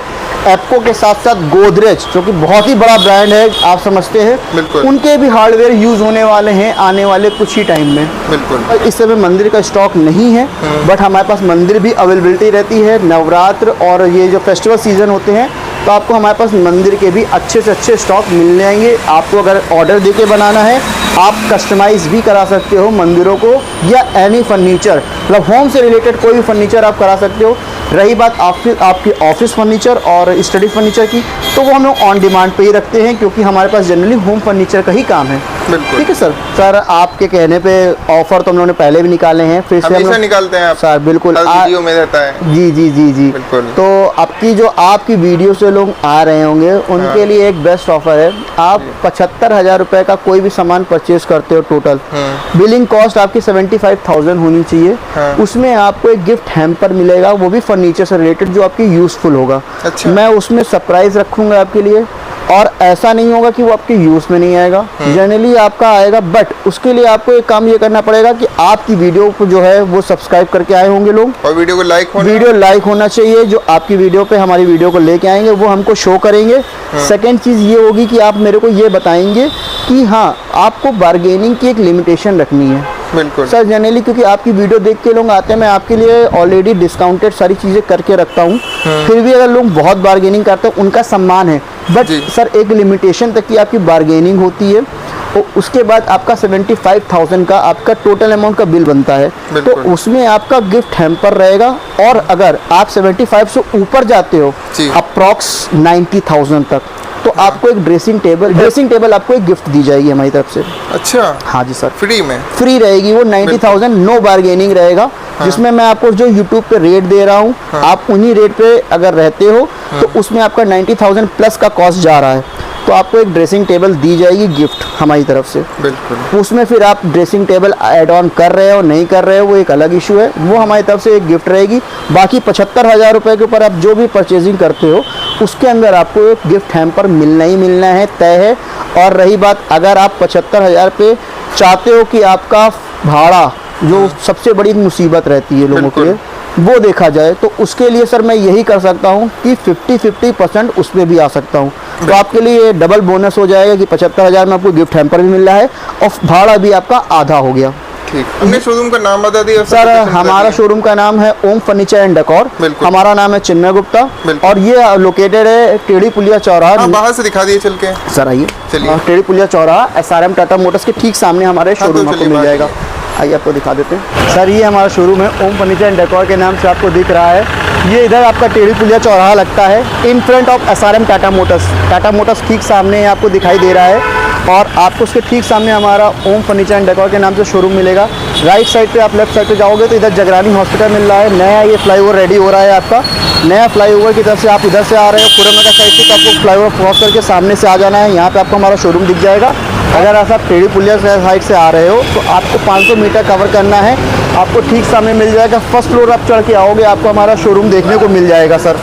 एप्को के साथ साथ गोदरेज, जो कि बहुत ही बड़ा ब्रांड है, आप समझते हैं, उनके भी हार्डवेयर यूज़ होने वाले हैं आने वाले कुछ ही टाइम में। बिल्कुल। इस समय मंदिर का स्टॉक नहीं है, बट हमारे पास मंदिर भी अवेलेबिलिटी रहती है। नवरात्र और ये जो फेस्टिवल सीजन होते हैं तो आपको हमारे पास मंदिर के भी अच्छे से अच्छे स्टॉक मिल जाएंगे। आपको अगर ऑर्डर देके बनाना है, आप कस्टमाइज़ भी करा सकते हो मंदिरों को, या एनी फर्नीचर, मतलब होम से रिलेटेड कोई भी फर्नीचर आप करा सकते हो। रही बात आपकी ऑफिस फर्नीचर और स्टडी फर्नीचर की, तो वो हम लोग ऑन डिमांड पे ही रखते हैं, क्योंकि हमारे पास जनरली होम फर्नीचर का ही काम है। ठीक है सर। सर आपके कहने पे ऑफर तो हम लोगों ने पहले भी निकाले हैं, फिर से हमेशा निकालते हैं आप सर? बिल्कुल, वीडियो में रहता है। जी जी जी जी बिल्कुल। तो आपकी जो आपकी वीडियो से लोग आ रहे होंगे उनके लिए एक बेस्ट ऑफर है। आप 75,000 रुपए का कोई भी सामान परचेज करते हो, टोटल बिलिंग कॉस्ट आपकी 75,000 होनी चाहिए। उसमें आपको एक गिफ्ट हैम्पर मिलेगा, वो भी फर्नीचर से रिलेटेड, जो आपकी यूजफुल होगा। अच्छा। मैं उसमें सरप्राइज रखूंगा आपके लिए, और ऐसा नहीं होगा कि वो आपके यूज़ में नहीं आएगा, जनरली आपका आएगा। बट उसके लिए आपको एक काम ये करना पड़ेगा कि आपकी वीडियो को जो है वो सब्सक्राइब करके आए होंगे लोग, और वीडियो को लाइक होना चाहिए। जो आपकी वीडियो पे हमारी वीडियो को लेके आएंगे वो हमको शो करेंगे। सेकंड चीज़ ये होगी कि आप मेरे को ये बताएंगे कि हाँ, आपको बार्गेनिंग की एक लिमिटेशन रखनी है। बिल्कुल सर, जनरली क्योंकि आपकी वीडियो देख के लोग आते हैं, मैं आपके लिए ऑलरेडी डिस्काउंटेड सारी चीज़ें करके रखता हूँ। फिर भी अगर लोग बहुत बार्गेनिंग करते हैं, उनका सम्मान है, बट सर एक लिमिटेशन तक की आपकी बार्गेनिंग होती है। और उसके बाद आपका 75,000 का आपका टोटल अमाउंट का बिल बनता है, तो उसमें आपका गिफ्ट हैम्पर रहेगा। और अगर आप 75 से ऊपर जाते हो, अप्रॉक्स 90,000 तक, तो आपको एक ड्रेसिंग टेबल आपको एक गिफ्ट दी जाएगी हमारी तरफ से। अच्छा। हाँ जी सर, फ्री में? फ्री रहेगी वो। 90,000 नो बार्गेनिंग रहेगा। जिसमें मैं आपको जो YouTube पे रेट दे रहा हूँ, आप उन्हीं रेट पे अगर रहते हो तो उसमें आपका 90,000 प्लस का कॉस्ट जा रहा है, तो आपको एक ड्रेसिंग टेबल दी जाएगी गिफ्ट हमारी तरफ से। बिल्कुल। उसमें फिर आप ड्रेसिंग टेबल ऐड ऑन कर रहे हो नहीं कर रहे हो वो एक अलग इशू है, वो हमारी तरफ से एक गिफ्ट रहेगी। बाकी 75,000 रुपये के ऊपर आप जो भी परचेजिंग करते हो उसके अंदर आपको एक गिफ्ट हैम्पर मिलना ही मिलना है, तय है। और रही बात, अगर आप 75,000 पे चाहते हो कि आपका भाड़ा, जो सबसे बड़ी मुसीबत रहती है लोगों के लिए, वो देखा जाए, तो उसके लिए सर मैं यही कर सकता हूँ कि 50-50% उसमें भी आ सकता हूँ। तो आपके लिए डबल बोनस हो जाएगा कि 75,000 में आपको गिफ्ट हैम्पर भी मिल रहा है और भाड़ा भी आपका आधा हो गया। ठीक, अपने शोरूम का नाम बता दिए सर। हमारा शोरूम का नाम है ओम फर्नीचर एंड डेकोर। बिल्कुल। हमारा नाम है चिन्मय गुप्ता बिल्कुल। और ये लोकेटेड है टेढ़ी पुलिया चौराहा। हाँ, बाहर से दिखा दिए चल के। सर आइए, चलिए। टेढ़ी पुलिया चौराहा SRM टाटा मोटर्स के ठीक सामने हमारे हाँ, तो शोरूम आपको चलिए मिल बाहर जाएगा। आइए आपको दिखा देते हैं। सर ये हमारा शोरूम है ओम फर्नीचर एंड डेकोर के नाम से आपको दिख रहा है। ये इधर आपका टेढ़ी पुलिया चौराहा लगता है in front of SRM Tata Motors. Tata Motors ठीक सामने आपको दिखाई दे रहा है और आपको उसके ठीक सामने हमारा ओम फर्नीचर एंड डेकोर के नाम से शोरूम मिलेगा। राइट साइड पे आप लेफ्ट साइड पे जाओगे तो इधर जगरानी हॉस्पिटल मिल रहा है। नया ये फ्लाईओवर रेडी हो रहा है आपका। नया फ्लाईओवर की तरफ से आप इधर से आ रहे हो खुरमनगर साइड से, तो आपको फ्लाईओवर क्रॉस करके सामने से आ जाना है। यहाँ पे आपको हमारा शोरूम दिख जाएगा। अगर आप टेढ़ी पुलिया साइड से आ रहे हो तो आपको 500 मीटर कवर करना है। आपको ठीक सामने मिल जाएगा। फर्स्ट फ्लोर आप चढ़ के आओगे, आपको हमारा शोरूम देखने को मिल जाएगा सर।